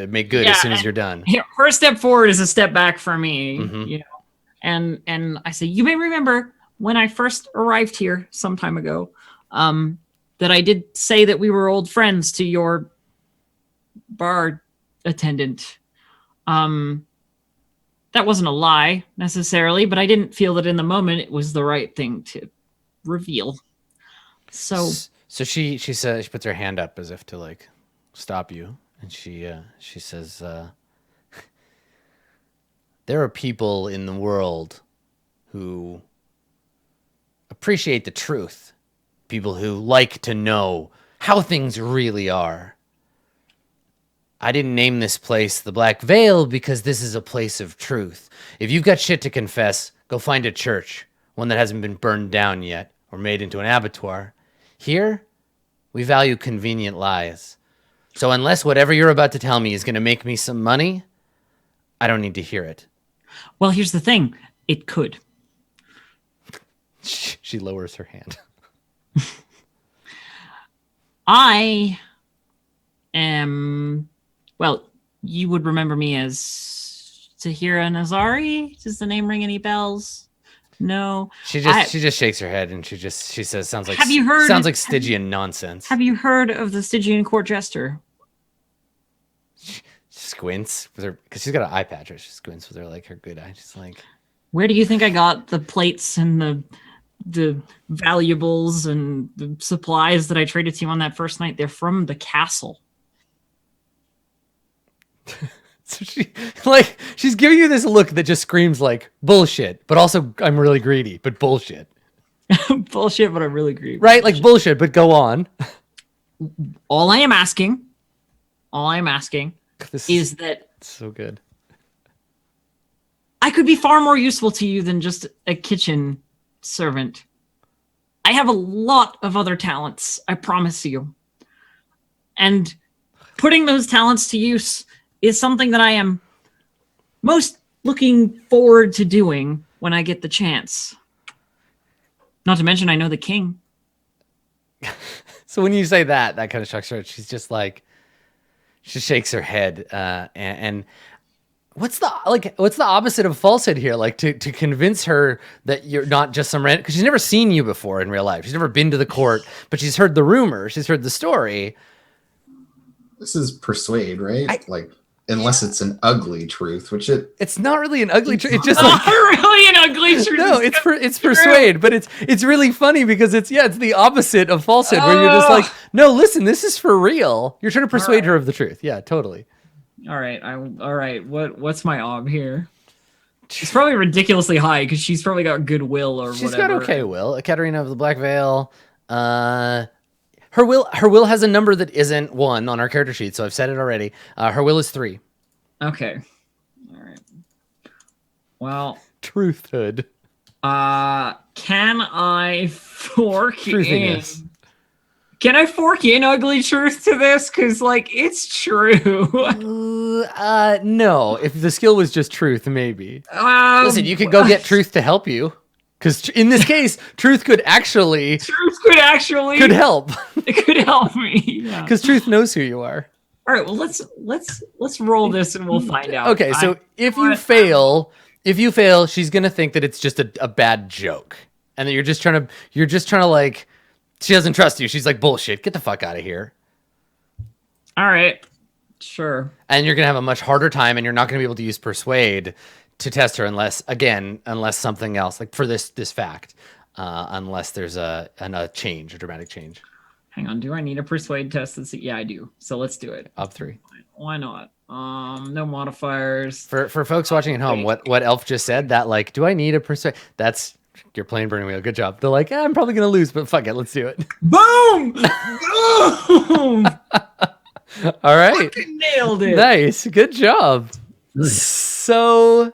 make good as soon as you're done. Her step forward is a step back for me, Mm-hmm. And I say, you may remember when I first arrived here some time ago, that I did say that we were old friends to your bar attendant. That wasn't a lie necessarily, but I didn't feel that in the moment it was the right thing to reveal. So she says, she puts her hand up as if to like stop you, and she says, there are people in the world who appreciate the truth, people who like to know how things really are. I didn't name this place the Black Veil because this is a place of truth. If you've got shit to confess, go find a church, one that hasn't been burned down yet or made into an abattoir. Here, we value convenient lies. So unless whatever you're about to tell me is going to make me some money, I don't need to hear it. Well, here's the thing. It could. She lowers her hand. I am... Well, you would remember me as Tahira Nazari? Does the name ring any bells? No. She just shakes her head and she says, sounds like Stygian nonsense. Have you heard of the Stygian court jester? She squints with her, because she's got an eye patch. She squints with her like her good eye. She's like, where do you think I got the plates and the valuables and the supplies that I traded to you on that first night? They're from the castle. So she's giving you this look that just screams like bullshit, but also I'm really greedy, but bullshit. Bullshit, but I'm really greedy. Right? Like bullshit, but go on. All I am asking is that so good. I could be far more useful to you than just a kitchen servant. I have a lot of other talents, I promise you. And putting those talents to use is something that I am most looking forward to doing when I get the chance. Not to mention, I know the king. So when you say that kind of shocks her. She's just like, she shakes her head. And what's the opposite of falsehood here? Like to convince her that you're not just some random, because she's never seen you before in real life. She's never been to the court, but she's heard the rumor. She's heard the story. This is persuade, right? Unless it's an ugly truth, which it's not really an ugly truth. It's just not really an ugly truth. No, it's persuade, but it's really funny because it's the opposite of falsehood, where you're just like, no, listen, this is for real. You're trying to persuade her of the truth. Yeah, totally. All right. What's my ob here? It's probably ridiculously high because she's probably got good will or she's whatever. Got okay will. Katerina of the Black Veil. Her will has a number that isn't 1 on our character sheet, so I've said it already. Her will is 3. Okay. All right. Well, truthhood. Can I fork in Can I fork in ugly truth to this? Because, like, it's true. No. If the skill was just truth, maybe. Listen, you could go get truth to help you. Because in this case, truth could actually... Truth could actually... Could help. It could help me, yeah. Because truth knows who you are. All right, well, let's roll this and we'll find out. Okay, so if you fail, she's gonna think that it's just a bad joke, and that you're just trying to like, she doesn't trust you. She's like, bullshit, get the fuck out of here. All right, sure. And you're gonna have a much harder time, and you're not gonna be able to use persuade to test her unless something else, like for this fact, unless there's a dramatic change. Hang on, do I need a persuade test? Yeah, I do. So let's do it. Up 3. Why not? No modifiers. For folks watching at home, what Elf just said, that like, do I need a persuade? That's, you're playing Burning Wheel. Good job. They're like, I'm probably gonna lose, but fuck it, let's do it. Boom! Boom! All right. Fucking nailed it. Nice. Good job. Nice. So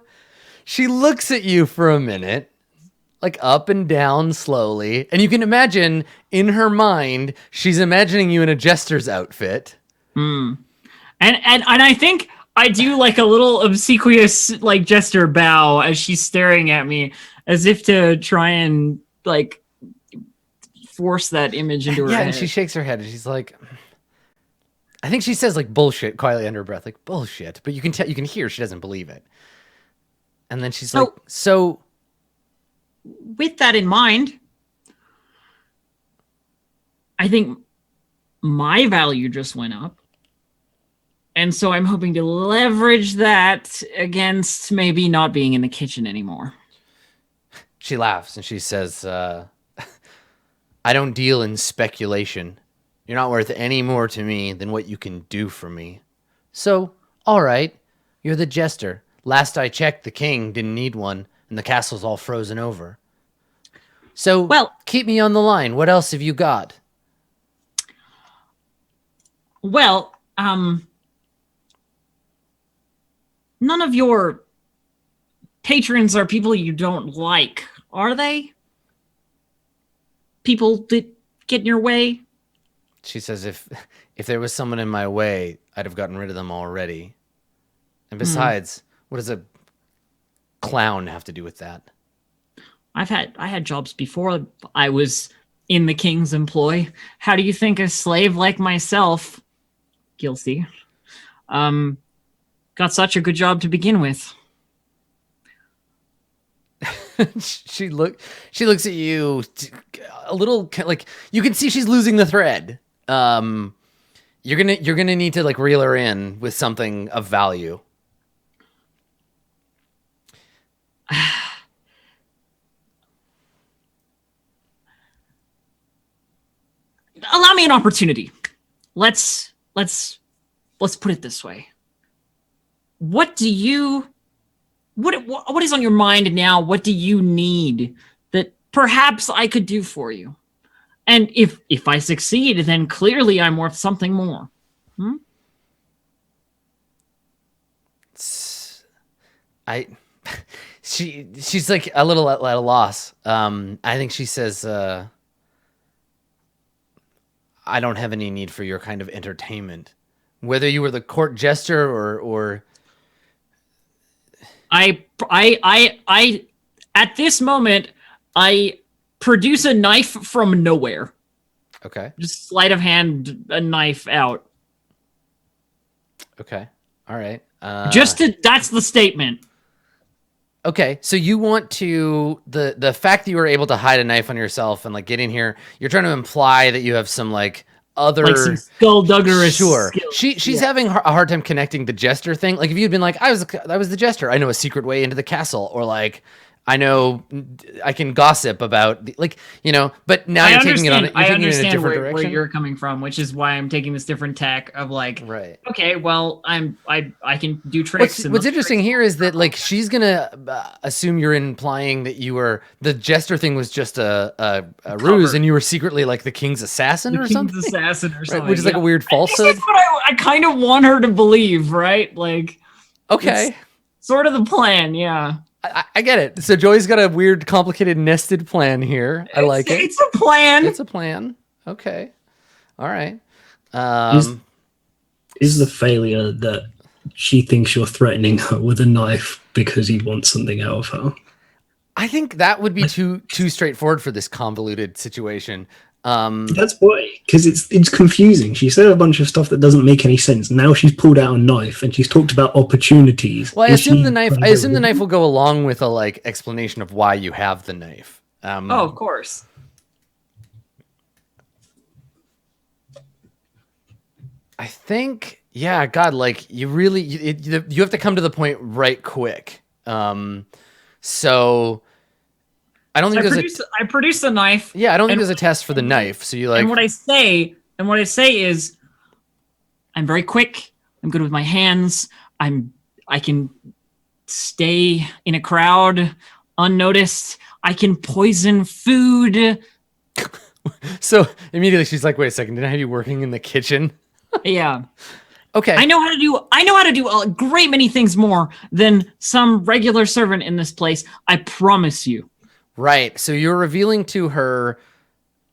she looks at you for a minute, like up and down slowly. And you can imagine in her mind, she's imagining you in a jester's outfit. And I think I do like a little obsequious like gesture bow as she's staring at me as if to try and like force that image into her head. And she shakes her head and she's like, I think she says like bullshit quietly under her breath, like bullshit, but you can hear she doesn't believe it. And then she's like, so with that in mind, I think my value just went up. And so I'm hoping to leverage that against maybe not being in the kitchen anymore. She laughs and she says, I don't deal in speculation. You're not worth any more to me than what you can do for me. So, all right, you're the jester. Last I checked, the king didn't need one, and the castle's all frozen over. So, keep me on the line. What else have you got? Well, none of your patrons are people you don't like, are they? People that get in your way? She says, if there was someone in my way, I'd have gotten rid of them already. And besides, what does a clown have to do with that? I had jobs before I was in the king's employ. How do you think a slave like myself, guilty, got such a good job to begin with? She looks at you a little like, you can see she's losing the thread. You're gonna need to like reel her in with something of value. Allow me an opportunity. Let's put it this way. What is on your mind now? What do you need that perhaps I could do for you? And if I succeed, then clearly I'm worth something more. She's like a little at a loss. I think she says, I don't have any need for your kind of entertainment. Whether you were the court jester or I at this moment, I produce a knife from nowhere. Okay. Just sleight of hand a knife out. Okay. All right. That's the statement. Okay, so you want to the fact that you were able to hide a knife on yourself and like get in here, you're trying to imply that you have some like other like some skullduggerous. Sure. skills. She's having a hard time connecting the jester thing. Like if you'd been like, I was the jester, I know a secret way into the castle, or like I know I can gossip about but now you're taking it in a different direction. Where you're coming from, which is why I'm taking this different tack of like, right. Okay, well, I can do tricks. What's interesting here is that like she's gonna assume you're implying that you were the jester thing was just a ruse, and you were secretly like the king's assassin or something. Right, which is like a weird falsehood. This is what I kind of want her to believe, right? Like, okay, sort of the plan, yeah. I get it. So Joy's got a weird, complicated, nested plan here. I like it. It's a plan. It's a plan. Okay. All right. Is the failure that she thinks you're threatening her with a knife because you want something out of her? I think that would be too straightforward for this convoluted situation. That's why, because it's confusing. She said a bunch of stuff that doesn't make any sense. Now she's pulled out a knife and she's talked about opportunities. Well, I assume the knife will go along with a like explanation of why you have the knife. Oh, of course. I think, yeah, God, like you really, you have to come to the point right quick. So I don't think I produce the knife. Yeah, I don't think there's a test for the knife. So you like, and what I say is, I'm very quick. I'm good with my hands. I can stay in a crowd unnoticed. I can poison food. So immediately she's like, wait a second, didn't I have you working in the kitchen? Yeah. Okay. I know how to do a great many things more than some regular servant in this place. I promise you. Right. So you're revealing to her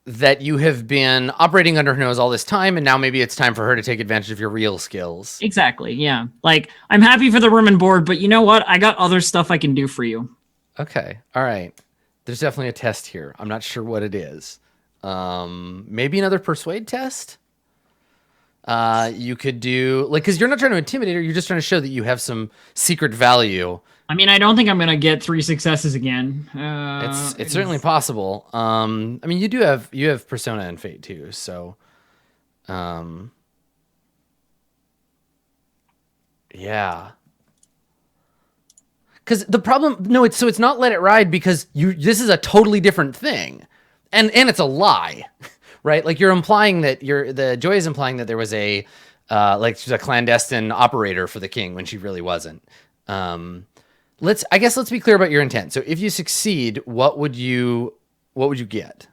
that you have been operating under her nose all this time, and now maybe it's time for her to take advantage of your real skills. Exactly. Yeah. Like, I'm happy for the room and board, but you know what? I got other stuff I can do for you. Okay. All right. There's definitely a test here. I'm not sure what it is. Maybe another persuade test? You could do like, because you're not trying to intimidate her, you're just trying to show that you have some secret value. I mean, I don't think I'm gonna get 3 successes again. It's certainly possible. I mean, you have persona and fate too, so yeah. Because the problem, it's not let it ride, because this is a totally different thing, and it's a lie. Right, like you're implying that Joy is implying that there was a like she's a clandestine operator for the king when she really wasn't. Let's be clear about your intent. So if you succeed, what would you get?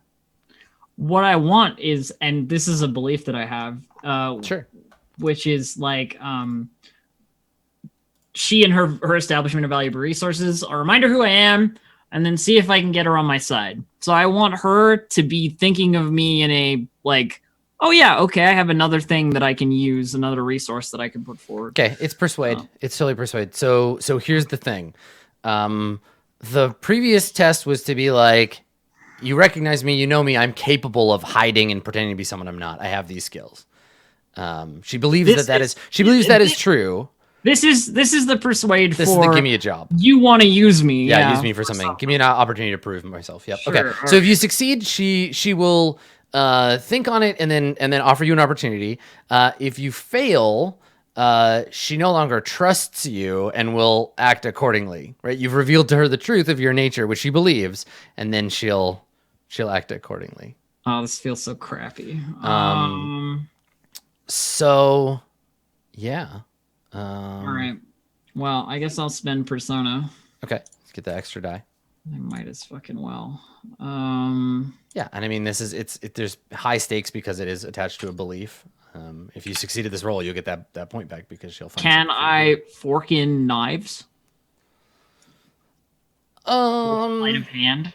What I want is, and this is a belief that I have, Sure, which is like she and her establishment of valuable resources. I'll remind her who I am, and then see if I can get her on my side. So I want her to be thinking of me in a like, oh yeah, okay, I have another thing that I can use, another resource that I can put forward. Okay, it's persuade. It's totally persuade. So here's the thing. The previous test was to be like, you recognize me, you know me, I'm capable of hiding and pretending to be someone I'm not. I have these skills. She believes that is true. This is the persuade. This is the give me a job. You want to use me? Yeah, use me for something. Give me an opportunity to prove myself. Yep. Sure, Okay. So if you succeed, she will think on it and then offer you an opportunity. If you fail, she no longer trusts you and will act accordingly. Right? You've revealed to her the truth of your nature, which she believes, and then she'll act accordingly. Oh, this feels so crappy. So, yeah. All right. Well, I guess I'll spend persona. Okay, let's get the extra die. I might as fucking well. Yeah, and I mean, there's high stakes because it is attached to a belief. If you succeeded this roll, you'll get that point back because she'll find. Can I fork in knives? Sleight of hand,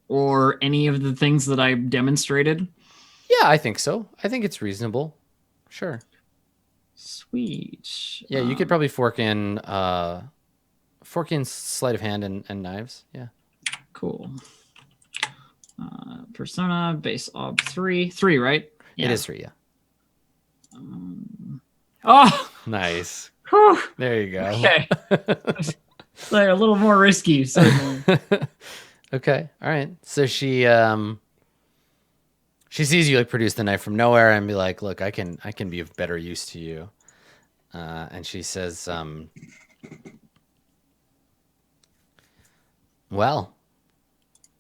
or any of the things that I've demonstrated? Yeah, I think so. I think it's reasonable. Sure. Sweet. Yeah, you could probably fork in sleight of hand and knives. Yeah. Cool. Persona base ob 3, right? Yeah. It is 3. Yeah. Oh, Nice. whew. There you go. Okay. They're a little more risky, certainly. Okay. All right. So she sees you like produce the knife from nowhere and be like, "Look, I can be of better use to you." And she says, "Well,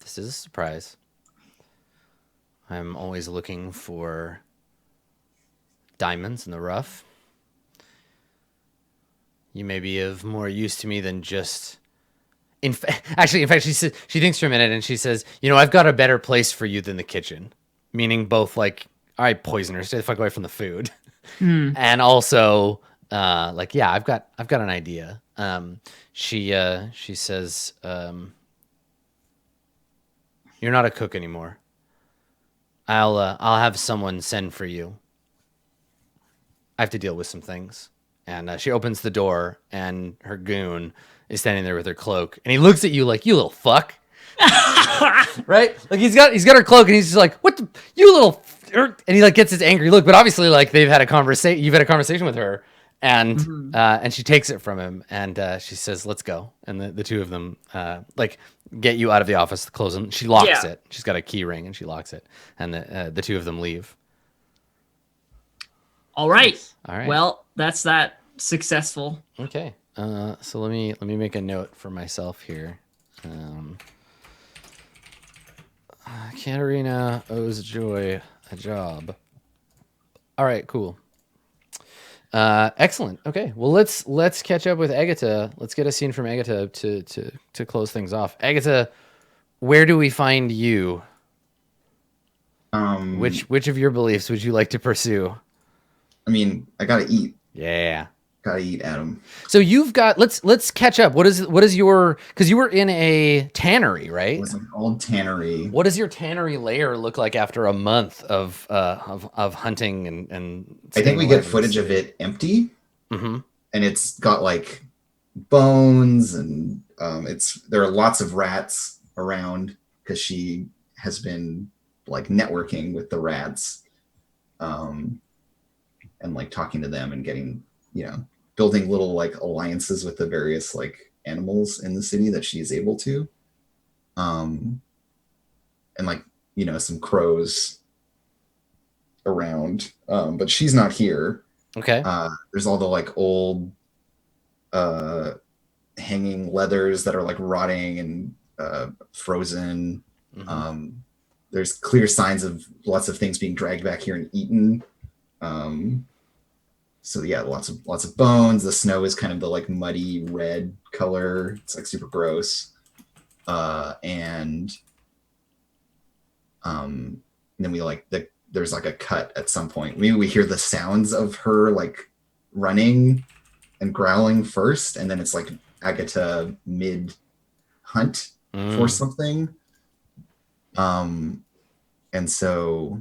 this is a surprise. I'm always looking for diamonds in the rough. You may be of more use to me than just." In fact, she says, she thinks for a minute and she says, "I've got a better place for you than the kitchen." Meaning both like, all right, poisoner, stay the fuck away from the food. And also, yeah, I've got an idea. She says, "You're not a cook anymore. I'll have someone send for you. I have to deal with some things. And she opens the door, and her goon is standing there with her cloak, and he looks at you like, you little fuck. Right? Like he's got her cloak, and he's just like, what the, you little, and he like gets his angry look, but obviously like you've had a conversation with her, and she takes it from him, and she says, let's go. And the two of them like get you out of the office, close them. She locks it. She's got a key ring, and she locks it, and the two of them leave. All right. All right. Well, that's that. Successful. Okay. So let me make a note for myself here. Katarina owes Joy a job. All right, cool. Excellent. Okay. Well, let's catch up with Agatha. Let's get a scene from Agatha to close things off. Agatha, where do we find you? Which of your beliefs would you like to pursue? I mean, I gotta eat. Yeah. Gotta eat, Adam. So you've got let's catch up. What is your, because you were in a tannery, right? It was an old tannery. What does your tannery lair look like after a month of hunting and I think we get footage of it empty, Mm-hmm. and it's got like bones, and there are lots of rats around because she has been like networking with the rats, and like talking to them and getting, building little like alliances with the various like animals in the city that she's able to, and like, some crows around, but she's not here. Okay. There's all the like old hanging leathers that are like rotting and frozen. Mm-hmm. There's clear signs of lots of things being dragged back here and eaten. So yeah, lots of bones. The snow is kind of the like muddy red color. It's like super gross. And then we like there's like a cut at some point. Maybe we hear the sounds of her like running and growling first, and then it's like Agatha mid hunt for something. And so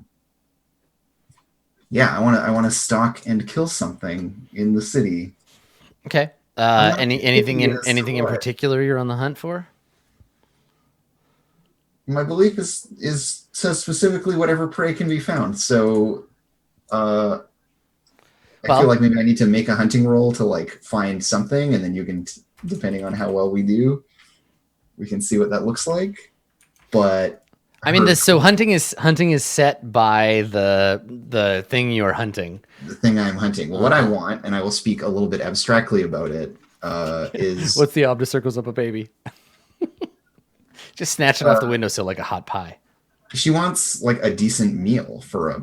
yeah, I want to stalk and kill something in the city. Okay. Anything in particular you're on the hunt for? My belief is says specifically whatever prey can be found. So I feel like maybe I need to make a hunting roll to like find something, and then you can, depending on how well we do, we can see what that looks like. But I mean, hunting is set by the thing you're hunting. The thing I'm hunting. Well, what I want, and I will speak a little bit abstractly about it, is what's the object circles up a baby? Just snatch it off the windowsill like a hot pie. She wants like a decent meal for a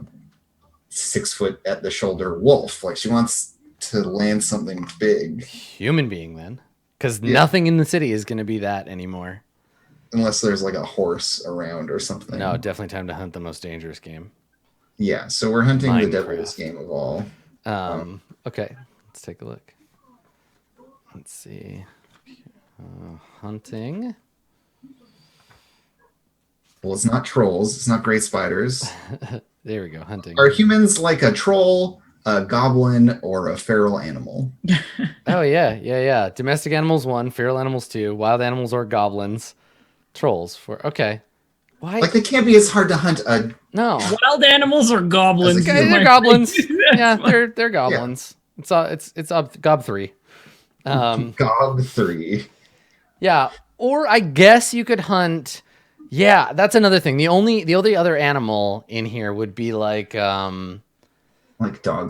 6 foot at the shoulder wolf. Like she wants to land something big. Human being then, because nothing in the city is going to be that anymore. Unless there's like a horse around or something. No, definitely time to hunt the most dangerous game. Yeah, so we're hunting Minecraft. The deadliest game of all. Okay, let's take a look. Let's see. Hunting. Well, it's not trolls. It's not great spiders. There we go, hunting. Are humans like a troll, a goblin, or a feral animal? Oh, yeah. Domestic animals 1, feral animals 2, wild animals or goblins. Trolls 4. Okay. Why? Like they can't be as hard to hunt. No. Wild animals or goblins? They're goblins. Yeah, they're goblins. Yeah. It's Gob 3. Gob 3. Yeah, or I guess you could hunt. Yeah, that's another thing. The only other animal in here would be like dogs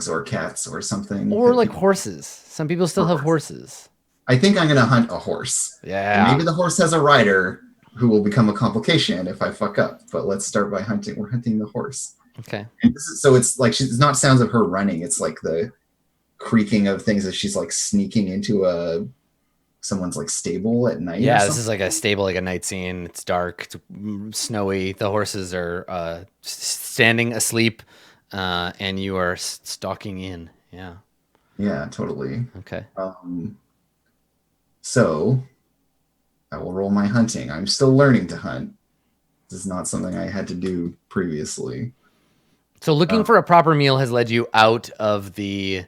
or cats or something. Or like horses. Some people still have horses. I think I'm gonna hunt a horse. Yeah. And maybe the horse has a rider who will become a complication if I fuck up. But let's start by hunting. We're hunting the horse. Okay. And so it's like it's not sounds of her running. It's like the creaking of things as she's like sneaking into someone's like stable at night. Yeah, this is like a stable, like a night scene. It's dark, it's snowy. The horses are standing asleep, and you are stalking in. Yeah. Yeah, totally. Okay. So I will roll my hunting. I'm still learning to hunt. This is not something I had to do previously. So looking for a proper meal has led you out of the,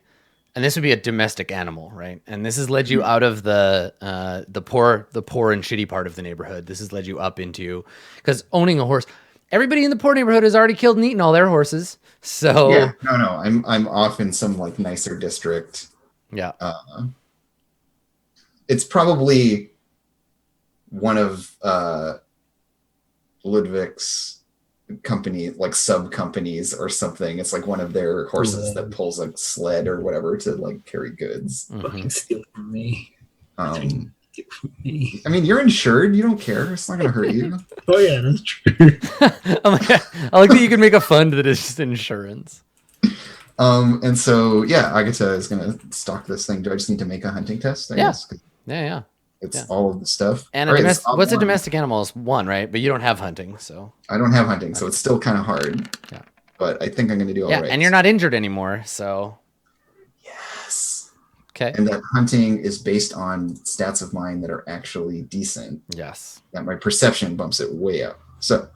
and this would be a domestic animal, right? And this has led you out of the poor and shitty part of the neighborhood. This has led you up into, because owning a horse, everybody in the poor neighborhood has already killed and eaten all their horses. So Yeah, no, I'm off in some like nicer district. yeah, It's probably one of Ludwig's company, like sub companies or something. It's like one of their horses that pulls a sled or whatever to like carry goods. Fucking steal it from me. Um, Steal it from me. I mean, you're insured. You don't care. It's not going to hurt you. Oh yeah, that's true. I like that you can make a fund that is just insurance. And so yeah, Agatha is going to stalk this thing. Do I just need to make a hunting test? I guess? 'Cause Yeah. it's all of the stuff. And All right, it's what's a one. domestic animal is one, right? But you don't have hunting, so I don't have hunting, so it's still kind of hard. Yeah. But I think I'm going to do all yeah. right. And you're not injured anymore, so Yes. okay. And that hunting is based on stats of mine that are actually decent. Yes. That my perception bumps it way up. So,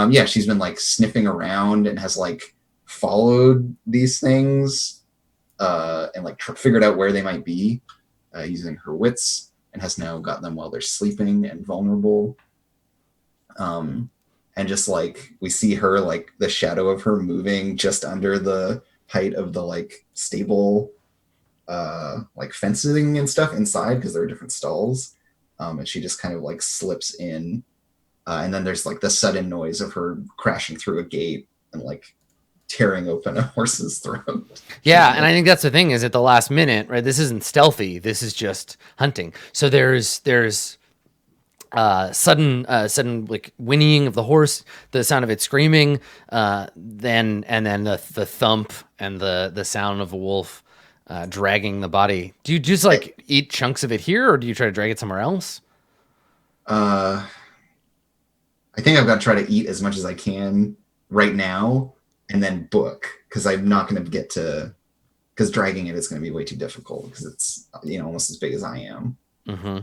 yeah, she's been like sniffing around and has like followed these things and like figured out where they might be using her wits, and has now got them while they're sleeping and vulnerable. And just like we see her, like the shadow of her moving just under the height of the like stable like fencing and stuff inside, because there are different stalls. And she just kind of like slips in. And then there's like the sudden noise of her crashing through a gate and like tearing open a horse's throat. Yeah, and I think that's the thing is at the last minute, right? This isn't stealthy. This is just hunting. So there's sudden like whinnying of the horse, the sound of it screaming, then the thump and the sound of a wolf dragging the body. Do you just like eat chunks of it here, or do you try to drag it somewhere else? I think I've got to try to eat as much as I can right now and then book, because I'm not going to get to, because dragging it is going to be way too difficult because it's, you know, almost as big as I am. Mm-hmm.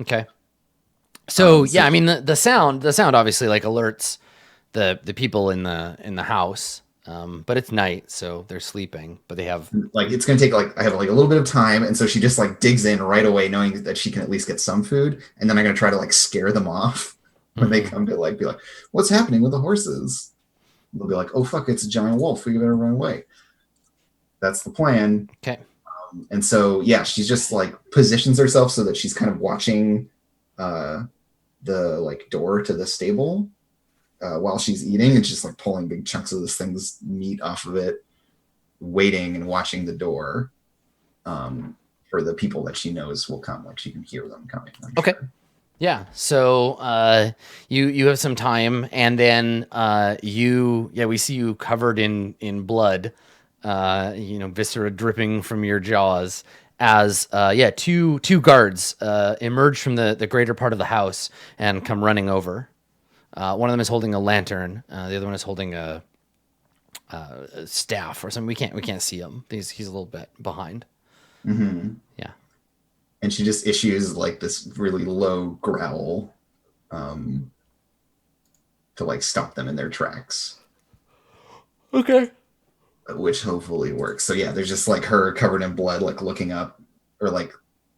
Okay. So yeah, I mean the sound obviously like alerts the people in the house, but it's night, so they're sleeping, but they have like, it's going to take like, I have like a little bit of time. And so she just like digs in right away, knowing that she can at least get some food. And then I'm going to try to like scare them off when they come to like, be like, what's happening with the horses? They'll be like, oh fuck, it's a giant wolf. We better run away. That's the plan. Okay. And so, yeah, she's just like positions herself so that she's kind of watching the like door to the stable while she's eating, and just like pulling big chunks of this thing's meat off of it, waiting and watching the door for the people that she knows will come. Like she can hear them coming. Okay. Sure. Yeah. So you have some time, and then we see you covered in blood, viscera dripping from your jaws, as two guards emerge from the greater part of the house and come running over. One of them is holding a lantern. The other one is holding a staff or something. We can't see him. He's a little bit behind. Mm-hmm. Yeah. And she just issues like this really low growl to like stop them in their tracks. Okay. Which hopefully works. So yeah, there's just like her covered in blood, like looking up, or like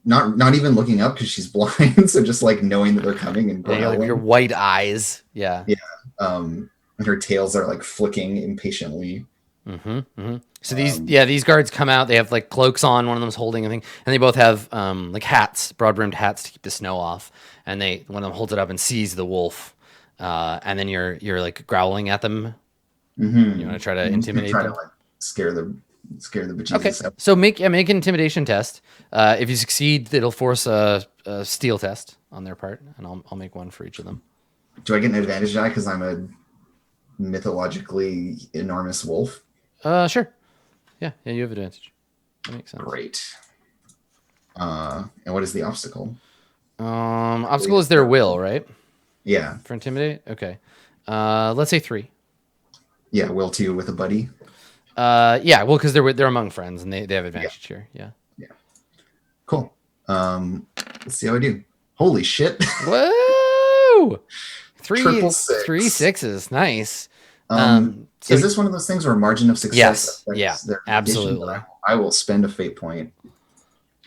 not even looking up because she's blind. So just like knowing that they're coming and growling. Your white eyes. Yeah. Yeah. And her tails are like flicking impatiently. Mm-hmm, mm-hmm. So these guards come out. They have like cloaks on. One of them's holding a thing, and they both have like hats, broad-brimmed hats to keep the snow off. And one of them holds it up and sees the wolf, and then you're like growling at them. Mm-hmm. You want to try to intimidate them? To like scare the bejesus okay. out. So make an intimidation test. If you succeed, it'll force a steal test on their part, and I'll make one for each of them. Do I get an advantage die because I'm a mythologically enormous wolf? Sure. Yeah, you have advantage. That makes sense. Great. And what is the obstacle? Obstacle is their will, right? Yeah. For intimidate? Okay. Let's say 3. Yeah, will 2 with a buddy. Yeah, well, because they're among friends and they have advantage here. Yeah. Yeah. Cool. Let's see how I do. Holy shit. Whoa! Triple six. 3 6s. Nice. So Is this one of those things where margin of success Yes, affects yeah, their absolutely. I will spend a fate point.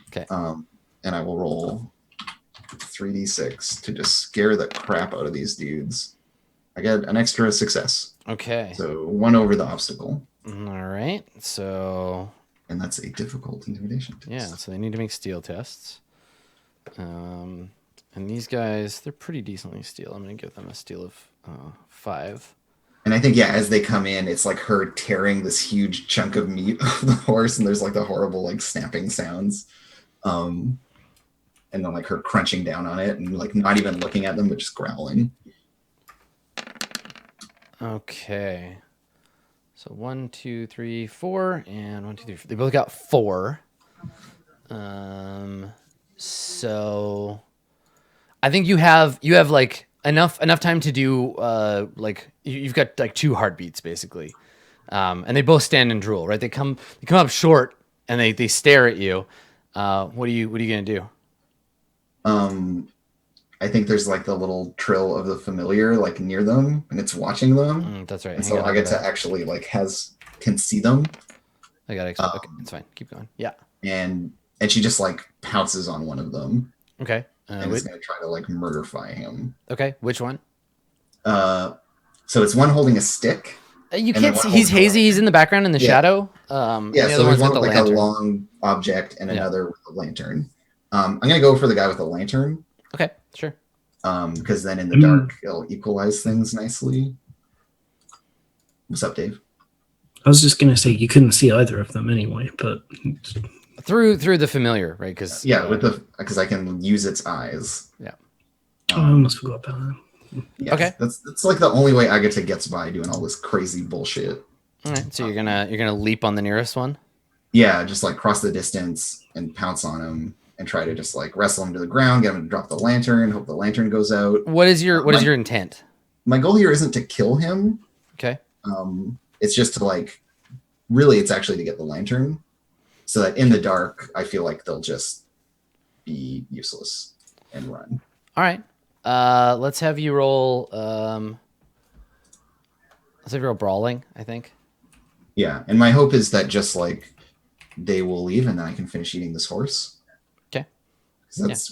Okay. And I will roll 3d6 to just scare the crap out of these dudes. I get an extra success. Okay. So 1 over the obstacle. All right. So And that's a difficult intimidation test. yeah, so they need to make steel tests. And these guys, they're pretty decently steel. I'm going to give them a steel of 5. And I think, yeah, as they come in, it's like her tearing this huge chunk of meat off the horse, and there's like the horrible like snapping sounds. And then like her crunching down on it and like not even looking at them, but just growling. Okay. So 1, 2, 3, 4, and 1, 2, 3. They both got 4. So I think you have like enough time to do like you've got like 2 heartbeats basically. And they both stand and drool, right? They come up short and they stare at you. What are you gonna do? I think there's like the little trill of the familiar like near them, and it's watching them. That's right. And so I get to actually like can see them. I got to okay, it's fine. Keep going. Yeah. And she just like pounces on one of them. Okay. And is gonna try to like murderfy him. Okay. Which one? So it's one holding a stick. You can't see. He's hazy. He's in the background in the shadow. Yeah. So there's one with like a long object and another with a lantern. I'm gonna go for the guy with the lantern. Okay. Sure. Because then in the dark it'll equalize things nicely. What's up, Dave? I was just gonna say you couldn't see either of them anyway, but through the familiar, right? Because because I can use its eyes. Yeah. I almost forgot about that. Yes, okay. That's like the only way Agata gets by doing all this crazy bullshit. All right. So you're gonna leap on the nearest one. Yeah, just like cross the distance and pounce on him and try to just like wrestle him to the ground, get him to drop the lantern, hope the lantern goes out. What is your intent? My goal here isn't to kill him. Okay. It's just to like really it's actually to get the lantern so that in the dark I feel like they'll just be useless and run. All right. Let's have you roll brawling, I think. Yeah, and my hope is that just like they will leave and then I can finish eating this horse. Okay.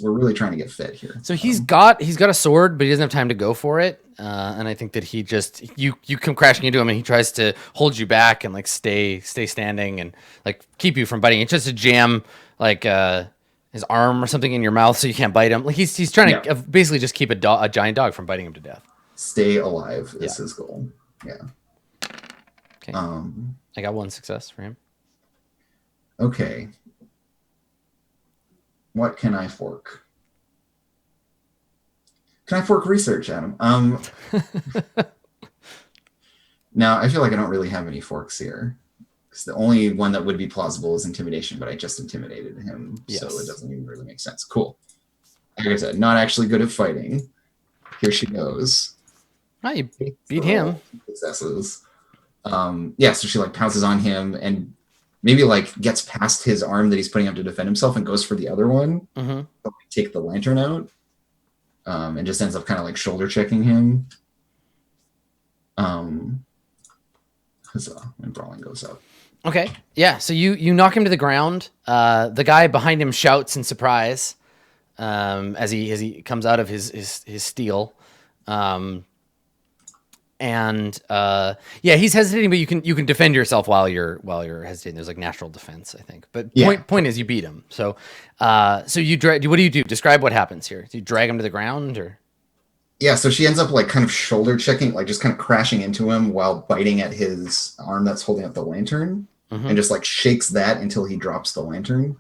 We're really trying to get fed here. So he's got a sword, but he doesn't have time to go for it. And I think that he just you come crashing into him and he tries to hold you back and like stay standing and like keep you from biting. It's just to jam like his arm or something in your mouth so you can't bite him. Like he's trying to basically just keep a giant dog from biting him to death. Stay alive is his goal. Yeah. Okay. I got 1 success for him. Okay. What can I fork? Can I fork research, Adam? Now, I feel like I don't really have any forks here. Because the only one that would be plausible is intimidation, but I just intimidated him, so it doesn't even really make sense. Cool. Like I said, not actually good at fighting. Here she goes. Oh, you beat him. Successes. So she like pounces on him and maybe like gets past his arm that he's putting up to defend himself and goes for the other one. Mm-hmm. Take the lantern out. And just ends up kind of like shoulder checking him. Huzzah, when brawling goes up. Okay. Yeah. So you knock him to the ground. The guy behind him shouts in surprise as he comes out of his steel. He's hesitating, but you can defend yourself while you're hesitating. There's like natural defense, I think. But point is you beat him. So you what do you do? Describe what happens here. Do you drag him to the ground or? Yeah, so she ends up like kind of shoulder checking, like just kind of crashing into him while biting at his arm that's holding up the lantern, and just like shakes that until he drops the lantern.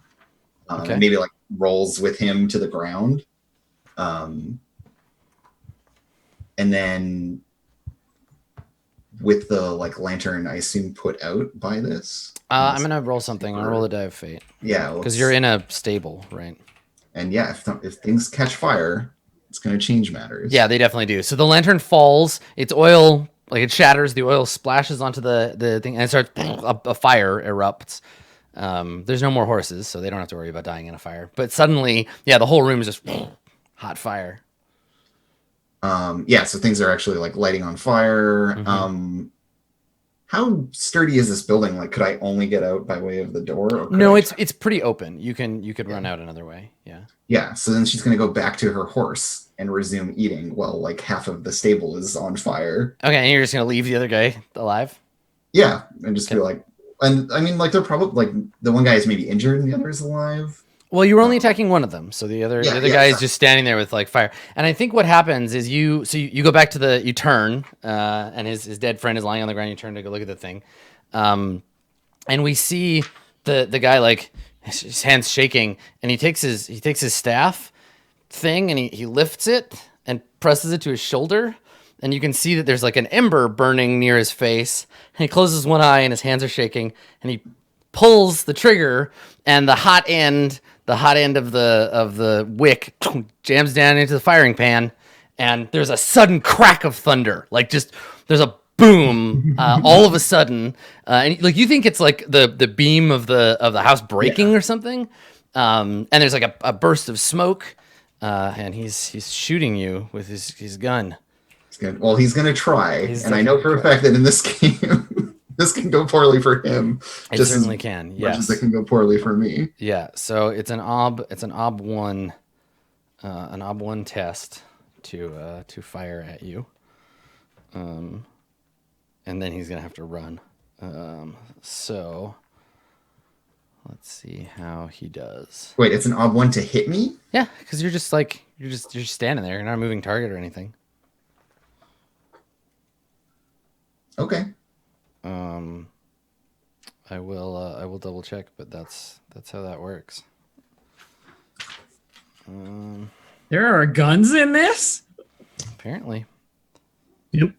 And maybe like rolls with him to the ground. And then with the like lantern, I assume put out by this. I'm gonna roll something. I'll roll a die of fate. Yeah, because you're in a stable, right? And yeah, if things catch fire, it's gonna change matters. Yeah, they definitely do. So the lantern falls. Its oil, like it shatters. The oil splashes onto the thing, and it starts. A fire erupts. There's no more horses, so they don't have to worry about dying in a fire. But suddenly, the whole room is just hot fire. So things are actually like lighting on fire. How sturdy is this building? Like, could I only get out by way of the door? Or No, I it's pretty open. You could run out another way. Yeah. Yeah, so then she's going to go back to her horse and resume eating while like half of the stable is on fire. Okay, and you're just gonna leave the other guy alive? Yeah, and just be like, and I mean, like they're probably like the one guy is maybe injured and the other is alive. Well, you were only attacking one of them, so the other guy is just standing there with like fire. And I think what happens is you go back to you turn, and his dead friend is lying on the ground. You turn to go look at the thing, and we see the guy like his hands shaking, and he takes his staff thing and he lifts it and presses it to his shoulder, and you can see that there's like an ember burning near his face. And he closes one eye and his hands are shaking, and he pulls the trigger, and the hot end of the wick jams down into the firing pan, and there's a sudden crack of thunder. Like just there's a boom all of a sudden, and like you think it's like the beam of the house breaking or something, and there's like a burst of smoke, and he's shooting you with his gun. Well, he's going to try, and I know for a fact that in this game, this can go poorly for him. It certainly can. Yes, much as it can go poorly for me. Yeah. So it's an ob one test to fire at you, and then he's gonna have to run. So let's see how he does. Wait, it's an ob one to hit me? Yeah, because you're just standing there. You're not a moving target or anything. Okay. I will double check, but that's how that works. There are guns in this? Apparently. Yep.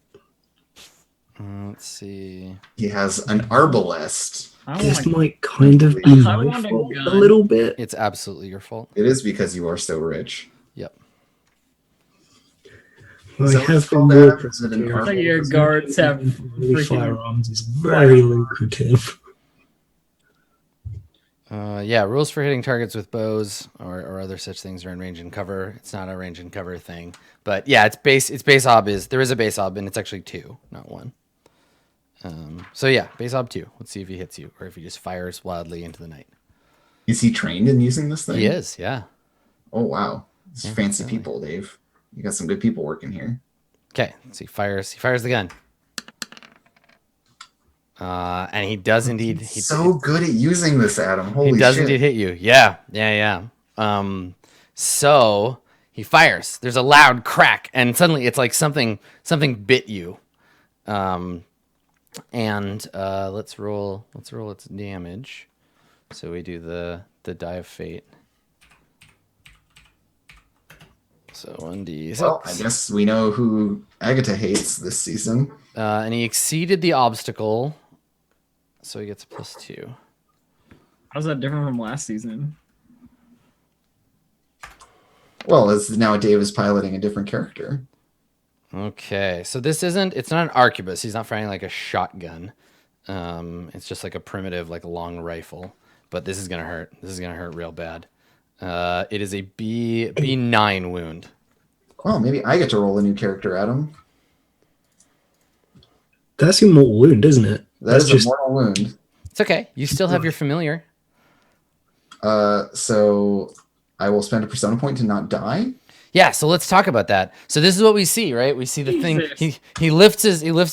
Let's see. He has an arbalest. This might kind of be I my want a fault gun. a little bit. It's absolutely your fault. It is because you are so rich. Yep. I So have it's been called more that, is it an prepared. arbalest? Your guards have freaking- Firearms is very lucrative. Yeah, rules for hitting targets with bows or other such things are in range and cover. It's not a range and cover thing, but yeah, its base ob there is a base ob, and it's actually 2, not 1. So yeah, base ob 2. Let's see if he hits you or if he just fires wildly into the night. Is he trained in using this thing? He is, yeah. Oh wow, it's Yeah, fancy definitely. people, Dave. You got some good people working here. Okay, so he fires the gun. And he does indeed. He's so good at using this, Adam. Holy He does shit. indeed hit you. Yeah. So he fires. There's a loud crack, and suddenly it's like something bit you. And let's roll its damage. So we do the die of fate. So 1d6. Well, I guess we know who Agatha hates this season. And he exceeded the obstacle, so he gets a +2. How's that different from last season? Well, as now Dave is piloting a different character. Okay, so it's not an arquebus. He's not firing like a shotgun. It's just like a primitive, like long rifle. But this is gonna hurt. This is gonna hurt real bad. It is a B9 wound. Oh, maybe I get to roll a new character, Adam. That's your mortal wound, isn't it? That's just a mortal wound. It's okay. You still have your familiar. So I will spend a persona point to not die. Yeah, so let's talk about that. So this is what we see, right? We see the thing. Jesus. He lifts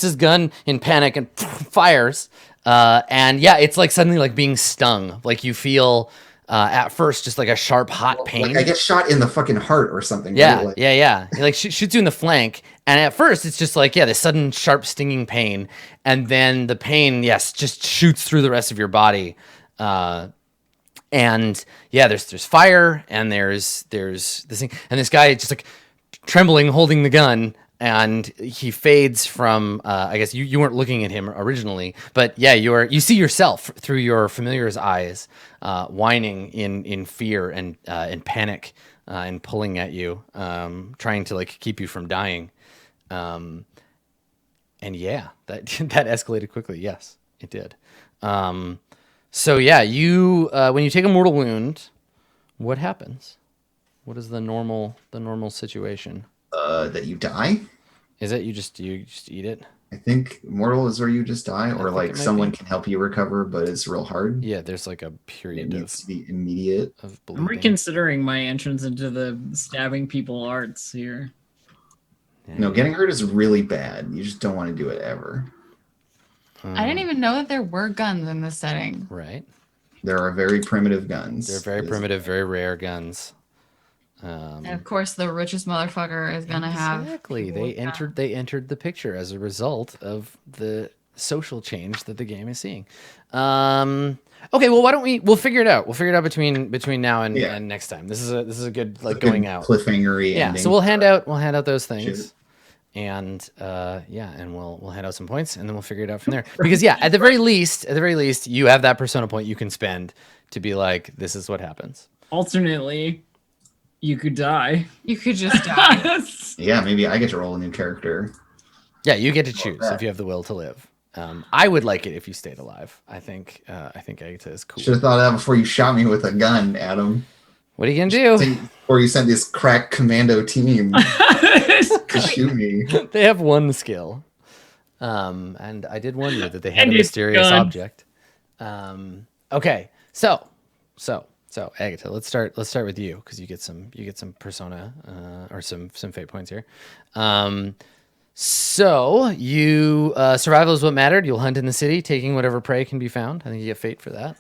his gun in panic and fires. And yeah, it's like suddenly like being stung. Like you feel at first just like a sharp hot pain. Like I get shot in the fucking heart or something. Yeah, right? Like, yeah. He like shoots you in the flank, and at first it's just like this sudden sharp stinging pain, and then the pain, just shoots through the rest of your body. And yeah, there's fire, and there's this thing, and this guy just like trembling, holding the gun, and he fades from. I guess you weren't looking at him originally, but yeah, you see yourself through your familiar's eyes, whining in fear and panic, and pulling at you, trying to like keep you from dying. And yeah, that escalated quickly. Yes, it did. So yeah, you when you take a mortal wound, what happens? What is the normal situation? that you die. Is it you just eat it? I think mortal is where you just die, or think like it might someone be. can help you recover, but it's real hard. Yeah, there's like a It period needs to be immediate. of I'm bleeding. reconsidering my entrance into the stabbing people arts here. No, getting hurt is really bad. You just don't want to do it ever. I didn't even know that there were guns in this setting. Right. There are very primitive guns. They're very It is- primitive, very rare guns. And of course, the richest motherfucker is gonna have Exactly. people They with guns. entered the picture as a result of the social change that the game is seeing. Okay, well, why don't we'll figure it out. We'll figure it out between now and, Yeah. and next time. This is a good like Good going out. cliffhangery Yeah. ending. So we'll hand out those things. Shoot. And and we'll hand out some points and then we'll figure it out from there. Because at the very least, you have that persona point you can spend to be like, this is what happens. Alternately, you could die. You could just die. Yeah, maybe I get to roll a new character. Yeah, you get to choose that? if you have the will to live. I would like it if you stayed alive. I think Agatha is cool. Should have thought of that before you shot me with a gun, Adam. What are you gonna do? Before you sent this crack commando team to shoot me. They have one skill, and I did warn you that they had And a it's mysterious gone. object. Okay, so Agatha, let's start with you because you get some persona or some fate points here. So you survival is what mattered. You'll hunt in the city, taking whatever prey can be found. I think you get fate for that.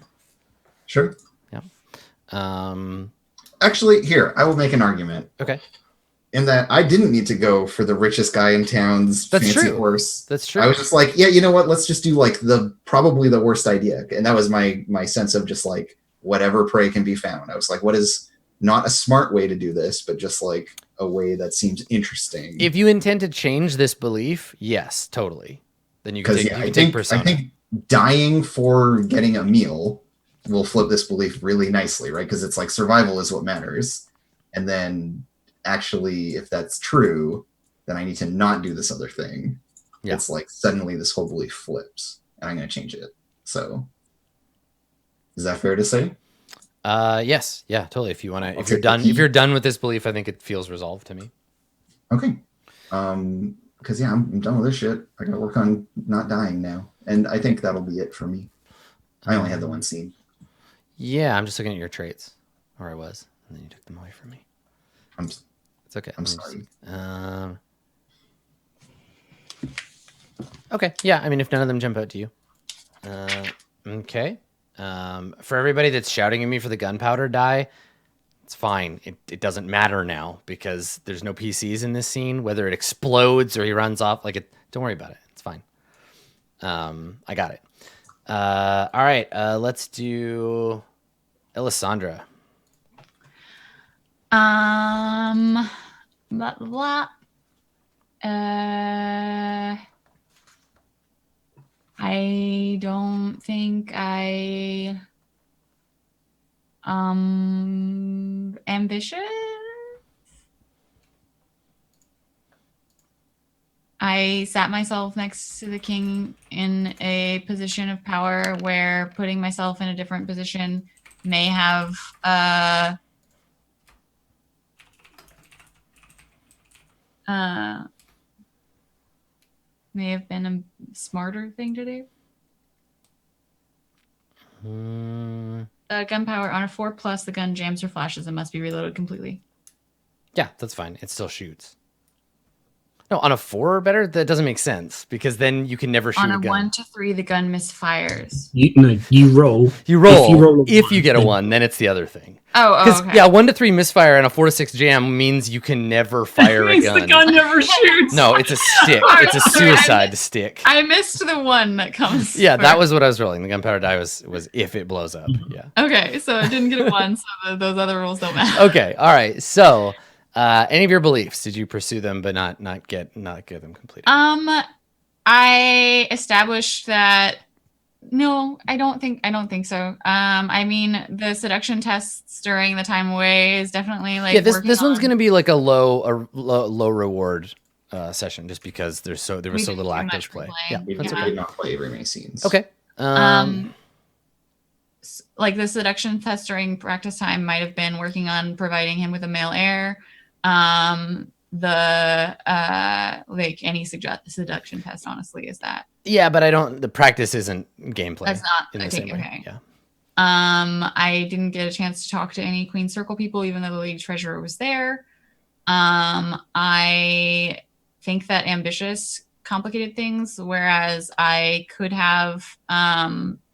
Sure. Yeah. Actually, here, I will make an argument. Okay. In that I didn't need to go for the richest guy in town's That's fancy true. horse. That's true. I was just like, yeah, you know what? Let's just do like probably the worst idea. And that was my sense of just like whatever prey can be found. I was like, what is not a smart way to do this, but just like a way that seems interesting. If you intend to change this belief, yes, totally. Then you can Because take, yeah, you can take I persona. think dying for getting a meal will flip this belief really nicely, right? Because it's like survival is what matters. And then actually, if that's true, then I need to not do this other thing. Yeah. It's like suddenly this whole belief flips and I'm going to change it. So is that fair to say? Yes, yeah, totally. If you want to, if I'll you're take the done, key. if you're done with this belief, I think it feels resolved to me. Okay. Because yeah, I'm done with this shit. I got to work on not dying now. And I think that'll be it for me. I only had the one scene. Yeah, I'm just looking at your traits, or I was, and then you took them away from me. It's okay. I'm Let me sorry. Okay, yeah. I mean, if none of them jump out to you, okay. For everybody that's shouting at me for the gunpowder die, it's fine. It doesn't matter now because there's no PCs in this scene. Whether it explodes or he runs off, don't worry about it. It's fine. I got it. All right. Let's do Elisandra. Blah, blah. I don't think I ambitious. I sat myself next to the king in a position of power where putting myself in a different position may have may have been a smarter thing to do. Gunpowder on a 4+, the gun jams or flashes and must be reloaded completely. Yeah, that's fine. It still shoots. No, on a 4 or better, that doesn't make sense because then you can never shoot On a a gun. 1 to 3, the gun misfires. You roll. You roll. If If you get a 1, then it's the other thing. Oh, Because okay. yeah, 1 to 3 misfire and a 4 to 6 jam means you can never fire a Means gun. the gun never shoots. No, it's a stick. It's a Sorry, suicide stick. I missed the one that comes. Yeah, that first. was what I was rolling. The gunpowder die was if it blows up. Yeah. Okay, so I didn't get a 1, so those other rules don't matter. Okay. All right. So, any of your beliefs? Did you pursue them but not get them completed? I established that. No, I don't think so. I mean, the seduction tests during the time away is definitely like. Yeah. This working one's on- gonna be like a low reward session just because there was so We little did too active much play. replaying. Yeah. We That's Yeah. okay. did not play very many scenes. Okay. Like the seduction test during practice time might have been working on providing him with a male heir. the like any seduction test. Honestly, is that Yeah, but I don't. The practice isn't gameplay. that's not in the okay? same way. Okay. Yeah. I didn't get a chance to talk to any Queen Circle people, even though the Lady Treasurer was there. I think that ambitious complicated things, whereas I could have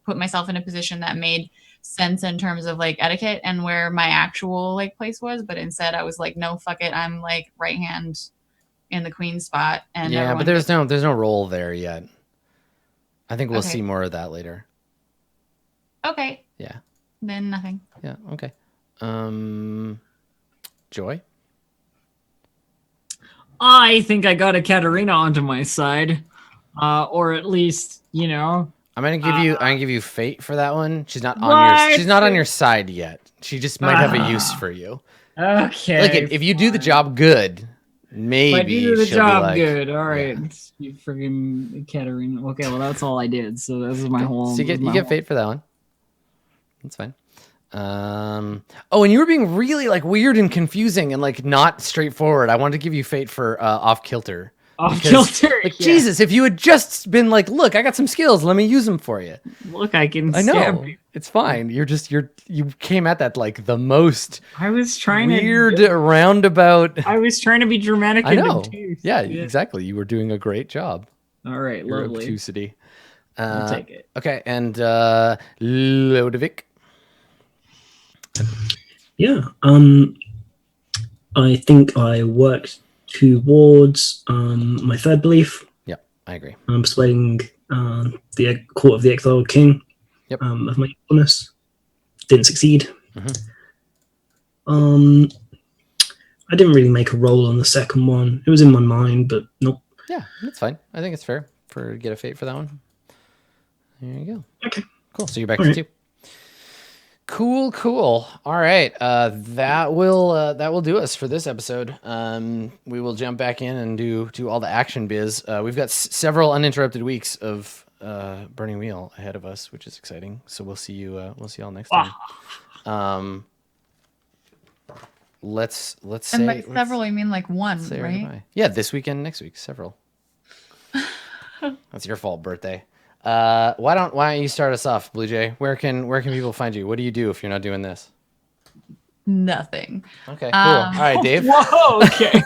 put myself in a position that made sense in terms of like etiquette and where my actual like place was, but instead I was like, no, fuck it, I'm like right hand in the queen spot, and Yeah, but everyone there's no role there yet. I think we'll Okay. see more of that later. okay, Yeah. then nothing. Yeah. Okay. Joy. I think I got a Katarina onto my side, or at least I'm gonna give you fate for that one. She's not on What? your she's not on your side yet. She just might have a use for you. Okay. Like if you do the job good, maybe If I do the she'll job be like, good, all right. yeah. You friggin' Katarina. Okay, well that's all I did. So this is my Okay, whole. so you my get whole- fate for that one. That's fine. Oh, and you were being really like weird and confusing and like not straightforward. I wanted to give you fate for off kilter. Off Because, kilter. Like yeah. Jesus, if you had just been like, look, I got some skills, let me use them for you. Look, I can I stab know people. it's fine. You came at that like the most I was trying weird to. roundabout. I was trying to be dramatic. I and know. obtuse. Yeah, exactly. You were doing a great job. All right, Your lovely. obtusity. I'll take it. Okay, and Lodovic. Yeah. I think I worked towards my third belief. I agree. Persuading the court of the exiled king Yep. of my usefulness. Didn't succeed. Mhm. I didn't really make a roll on the second one. It was in my mind, but nope. Yeah, that's fine. I think it's fair for get a fate for that one. There you go. Okay. Cool. So you're back All to right. 2. Cool. All right. That will do us for this episode. We will jump back in and do all the action biz. We've got several uninterrupted weeks of Burning Wheel ahead of us, which is exciting. So we'll see you all next time. Let's And say by several, you mean like one, say right? goodbye. Yeah, this weekend, next week, several. That's your fault, birthday. Why don't you start us off, Blue Jay? Where can people find you? What do you do if you're not doing this? Nothing. Okay, cool. All right, Dave. Whoa. Okay.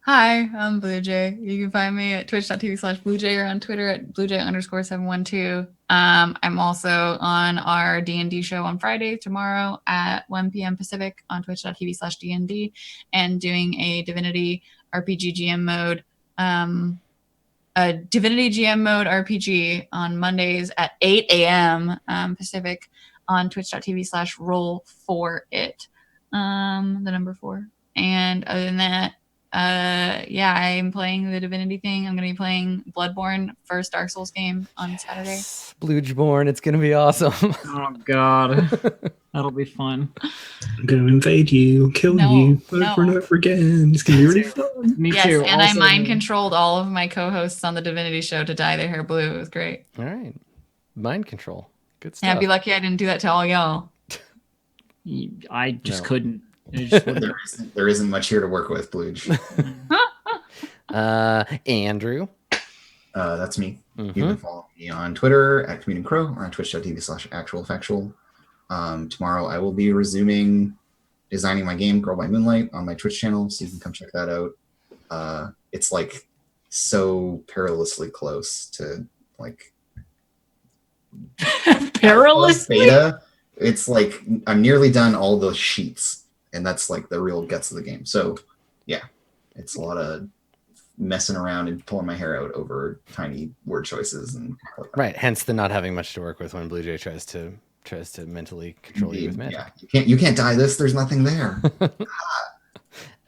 Hi, I'm Blue Jay. You can find me at twitch.tv/BlueJay or on Twitter at BlueJay_712. I'm also on our D&D show on Friday, tomorrow at 1 p.m. Pacific on twitch.tv/DND, and doing a Divinity RPG GM mode, a Divinity GM mode RPG on Mondays at 8 a.m. Pacific on twitch.tv/roll4it, the number 4. And other than that, I'm playing the Divinity thing. I'm going to be playing Bloodborne, first Dark Souls game on Saturday. Yes, Blueborn. It's gonna be awesome. Oh God, that'll be fun. I'm going to invade you, kill No, you over no. and over again. It's going to be really fun. Me Yes, too. and I Also mind me. controlled all of my co-hosts on the Divinity show to dye their hair blue. It was great. All right, mind control. Good stuff. Yeah, I'd be lucky I didn't do that to all y'all. I just No. couldn't. I just wouldn't. There isn't much here to work with, Bluge. Andrew. That's me. You Mhm. can follow me on Twitter at Comedian Crow or on twitch.tv/actualfactual. Tomorrow I will be resuming designing my game, Girl by Moonlight, on my Twitch channel, so you can come check that out. It's like so perilously close to like Perilously. beta. It's like I'm nearly done all the sheets, and that's like the real guts of the game. So yeah, it's a lot of messing around and pulling my hair out over tiny word choices and Right. Hence the not having much to work with when Blue Jay tries to mentally control you with magic. Yeah, you can't die this. There's nothing there.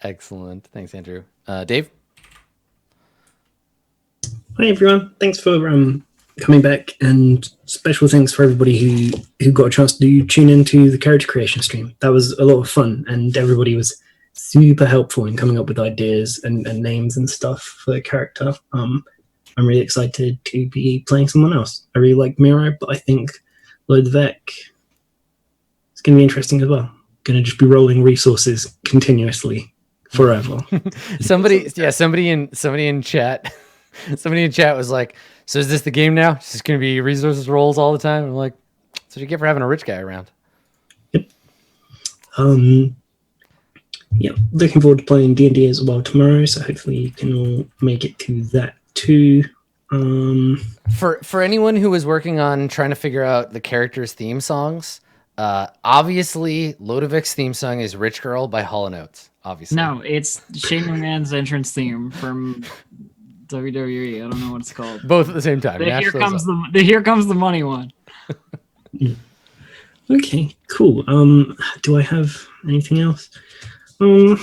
Excellent. Thanks, Andrew. Dave. Hi everyone, thanks for coming back, and special thanks for everybody who got a chance to tune into the character creation stream. That was a lot of fun, and everybody was super helpful in coming up with ideas and names and stuff for the character. I'm really excited to be playing someone else. I really like Miro, but I think Lodovic is going to be interesting as well. going to just be rolling resources continuously forever. somebody in chat, somebody in chat was like, "So is this the game now? It's just going to be resources rolls all the time?" I'm like, "That's what you get for having a rich guy around." Yeah, looking forward to playing D&D as well tomorrow, so hopefully you can all make it to that too. For anyone who was working on trying to figure out the characters' theme songs, obviously Lodovic's theme song is "Rich Girl" by Hall & Oates. Obviously, No, it's Shane McMahon's entrance theme from WWE. I don't know what it's called. both at the same time. Here comes the money one. Okay, cool. Do I have anything else? Did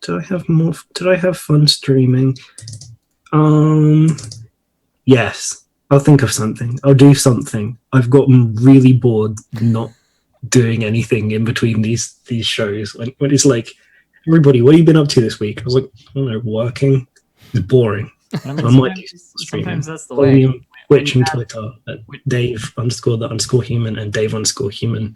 I have more? Did I have fun streaming? Yes. I'll think of something. I'll do something. I've gotten really bored not doing anything in between these shows. When it's like, everybody, what have you been up to this week? I was like, I don't know, working. It's boring. I mean, I might do some streaming. sometimes that's the Follow way. me on Twitch and have- Twitter at Dave_the_human and Dave_human.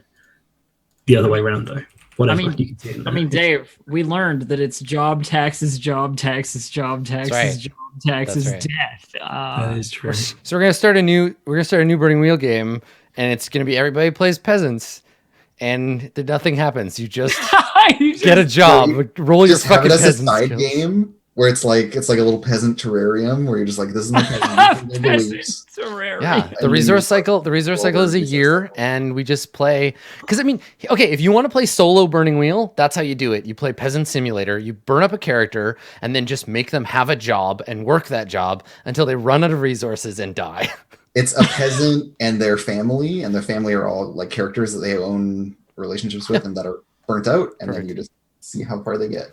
The other way around though. Whatever. I mean- you can see it I there. mean, Dave, we learned that it's job taxes, job taxes, job taxes, right. job taxes, That's right. death. That is true. So we're gonna start a new Burning Wheel game, and it's gonna be everybody plays peasants, and nothing happens. You just get a job, roll your Just have fucking it as a peasant side skills. game where it's like a little peasant terrarium where you're just like, this is my peasant. Peasants. Terraria. Yeah, the And resource then cycle. The resource roll cycle the is a resource year, cycle. and we just play. Because I mean, okay, if you want to play solo Burning Wheel, that's how you do it. You play Peasant Simulator. You burn up a character, and then just make them have a job and work that job until they run out of resources and die. It's a peasant and their family are all like characters that they own relationships with and that are burnt out, and Perfect. then you just see how far they get.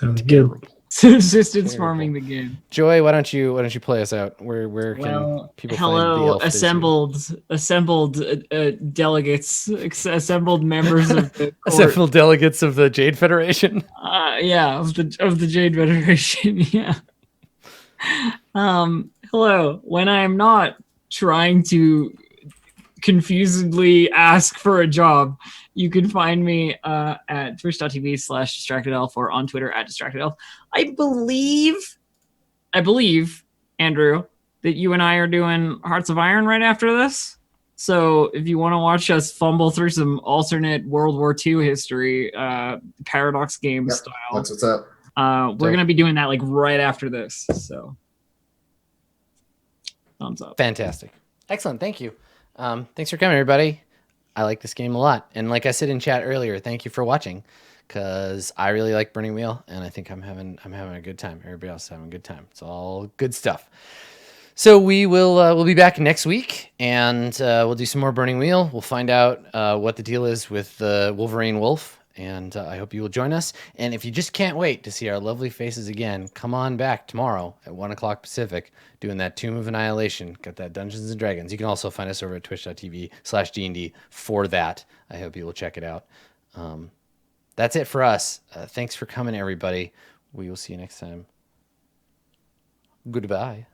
Sounds good. Subsistence farming the game. Joy, why don't you play us out? Where can Well, people find the hello, elf this year? assembled delegates, assembled members of the court. Assembled delegates of the Jade Federation. Yeah, of the Jade Federation. Yeah. Hello. When I'm not trying to confusedly ask for a job, you can find me at twitch.tv/distractedelf or on Twitter at distractedelf. I believe, Andrew, that you and I are doing Hearts of Iron right after this. So if you want to watch us fumble through some alternate World War II history, Paradox game Yep, style, That's what's up. we're going to be doing that like right after this. So thumbs up. Fantastic. Excellent. Thank you. Thanks for coming, everybody. I like this game a lot. And like I said in chat earlier, thank you for watching, because I really like Burning Wheel, and I think I'm having a good time. Everybody else is having a good time. It's all good stuff. So we'll be back next week, and we'll do some more Burning Wheel. We'll find out what the deal is with the Wolverine Wolf, and I hope you will join us. And if you just can't wait to see our lovely faces again, come on back tomorrow at 1 o'clock Pacific, doing that Tomb of Annihilation. Got that Dungeons and Dragons. You can also find us over at twitch.tv/D&D for that. I hope you will check it out. That's it for us. Thanks for coming, everybody. We will see you next time. Goodbye.